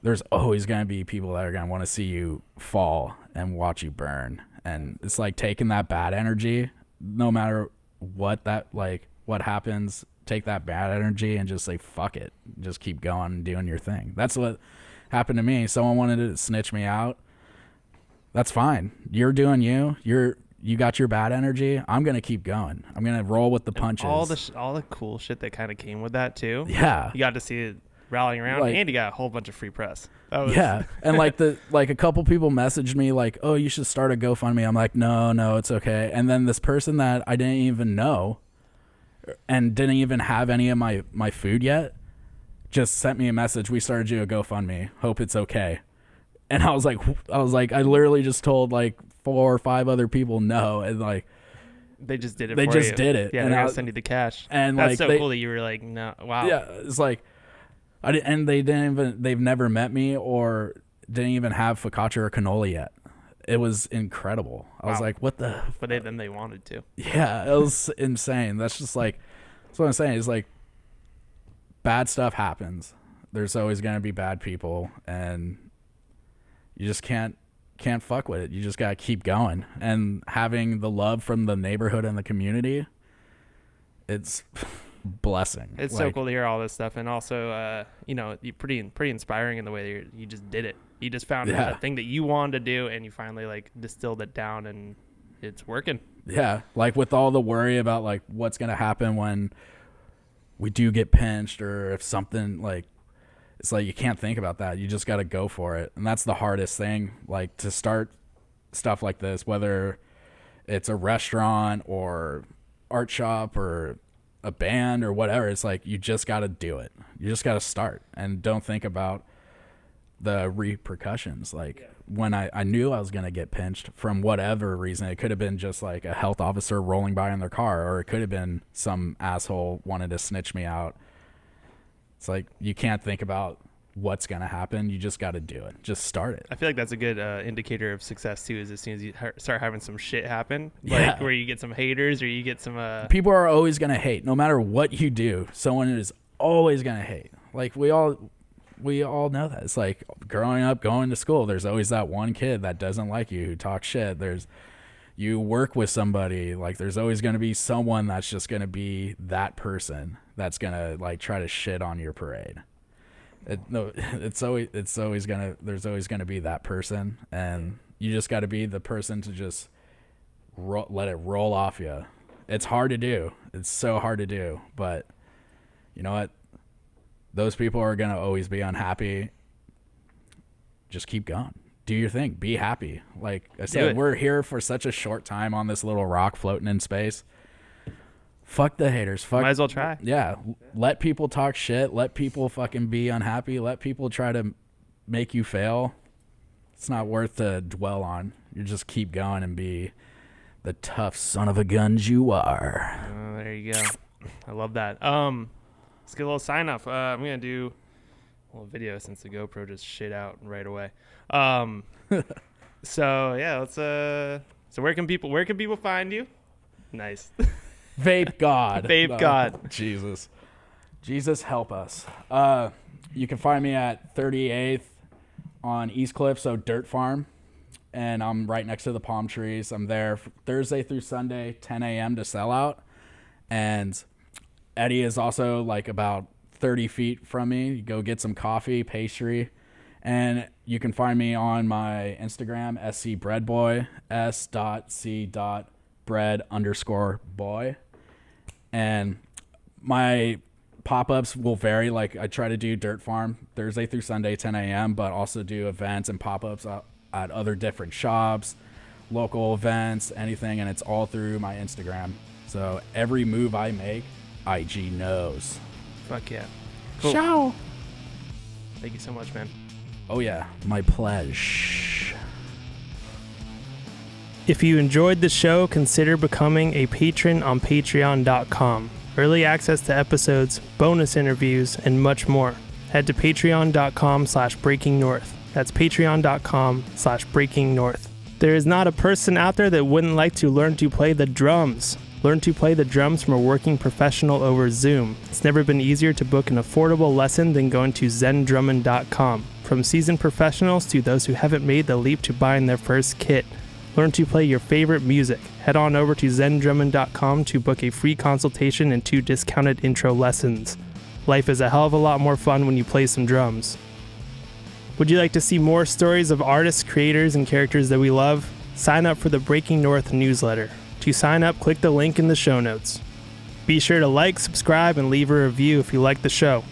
there's always gonna be people that are gonna want to see you fall and watch you burn. And it's like taking that bad energy, no matter what happens, take that bad energy and just say fuck it, just keep going and doing your thing. That's what happened to me. Someone wanted to snitch me out. That's fine. You're doing you got your bad energy. I'm gonna keep going. I'm gonna roll with the punches. All the cool shit that kind of came with that too. Yeah, you got to see it rallying around, like, and you got a whole bunch of free press. And like a couple people messaged me like, oh, you should start a GoFundMe. I'm like, no, it's okay. And then this person that I didn't even know and didn't even have any of my food yet just sent me a message. We started you a GoFundMe. Hope it's okay. And I was like, I literally just told like 4 or 5 other people no, and like they just did it. They just did it. Yeah, and I'll send you the cash. And that's like, so cool that you were like, no, wow. Yeah, it's like they've never met me or didn't even have focaccia or cannoli yet. It was incredible. I was like, what the? But then they wanted to. Yeah, it was insane. That's just like, that's what I'm saying. Is like, bad stuff happens. There's always gonna be bad people, and you just can't fuck with it. You just gotta keep going, and having the love from the neighborhood and the community, it's blessing. It's so cool to hear all this stuff, and also you're pretty inspiring in the way that you just did it. You just found a thing that you wanted to do, and you finally like distilled it down, and it's working. Yeah, like with all the worry about like what's gonna happen when we do get pinched, or if something like, it's like you can't think about that. You just got to go for it. And that's the hardest thing, like to start stuff like this, whether it's a restaurant or art shop or a band or whatever. It's like you just got to do it. You just got to start and don't think about the repercussions. Like when I knew I was going to get pinched from whatever reason, it could have been just like a health officer rolling by in their car, or it could have been some asshole wanted to snitch me out. It's like you can't think about what's going to happen. You just got to do it. Just start it. I feel like that's a good indicator of success too, is as soon as you start having some shit happen, like where you get some haters or you get some people are always going to hate. No matter what you do, someone is always going to hate. Like we all know that. It's like growing up, going to school, there's always that one kid that doesn't like you, who talks shit. You work with somebody, like there's always going to be someone that's just going to be that person that's going to like try to shit on your parade. There's always going to be that person, and you just got to be the person to just let it roll off you. It's hard to do. It's so hard to do, but you know what? Those people are going to always be unhappy. Just keep going. Do your thing. Be happy. Like I said, we're here for such a short time on this little rock floating in space. Fuck the haters. Might as well try. Yeah. Let people talk shit. Let people fucking be unhappy. Let people try to make you fail. It's not worth to dwell on. You just keep going and be the tough son of a guns you are. There you go. I love that. Let's get a little sign off. I'm going to do a little video since the GoPro just shit out right away. So yeah, let's so where can people find you? Nice. Vape God. Vape God. Jesus help us. You can find me at 38th on East Cliff, so Dirt Farm, and I'm right next to the palm trees. I'm there Thursday through Sunday, 10 a.m. to sell out, and Eddie is also like about 30 feet from me. You go get some coffee, pastry, and you can find me on my Instagram, scbreadboy, s.c.bread_boy. And my pop-ups will vary. Like I try to do Dirt Farm Thursday through Sunday, 10 a.m., but also do events and pop-ups at other different shops, local events, anything, and it's all through my Instagram. So every move I make, IG knows. Fuck yeah. Cool. Ciao. Thank you so much, man. Oh yeah, my pleasure. If you enjoyed the show, consider becoming a patron on patreon.com. Early access to episodes, bonus interviews, and much more. Head to patreon.com/breakingnorth. That's patreon.com/breakingnorth. There is not a person out there that wouldn't like to learn to play the drums. Learn to play the drums from a working professional over Zoom. It's never been easier to book an affordable lesson than going to zendrummond.com. From seasoned professionals to those who haven't made the leap to buying their first kit. Learn to play your favorite music. Head on over to zendrummond.com to book a free consultation and 2 discounted intro lessons. Life is a hell of a lot more fun when you play some drums. Would you like to see more stories of artists, creators, and characters that we love? Sign up for the Breaking North newsletter. To sign up, click the link in the show notes. Be sure to like, subscribe, and leave a review if you like the show.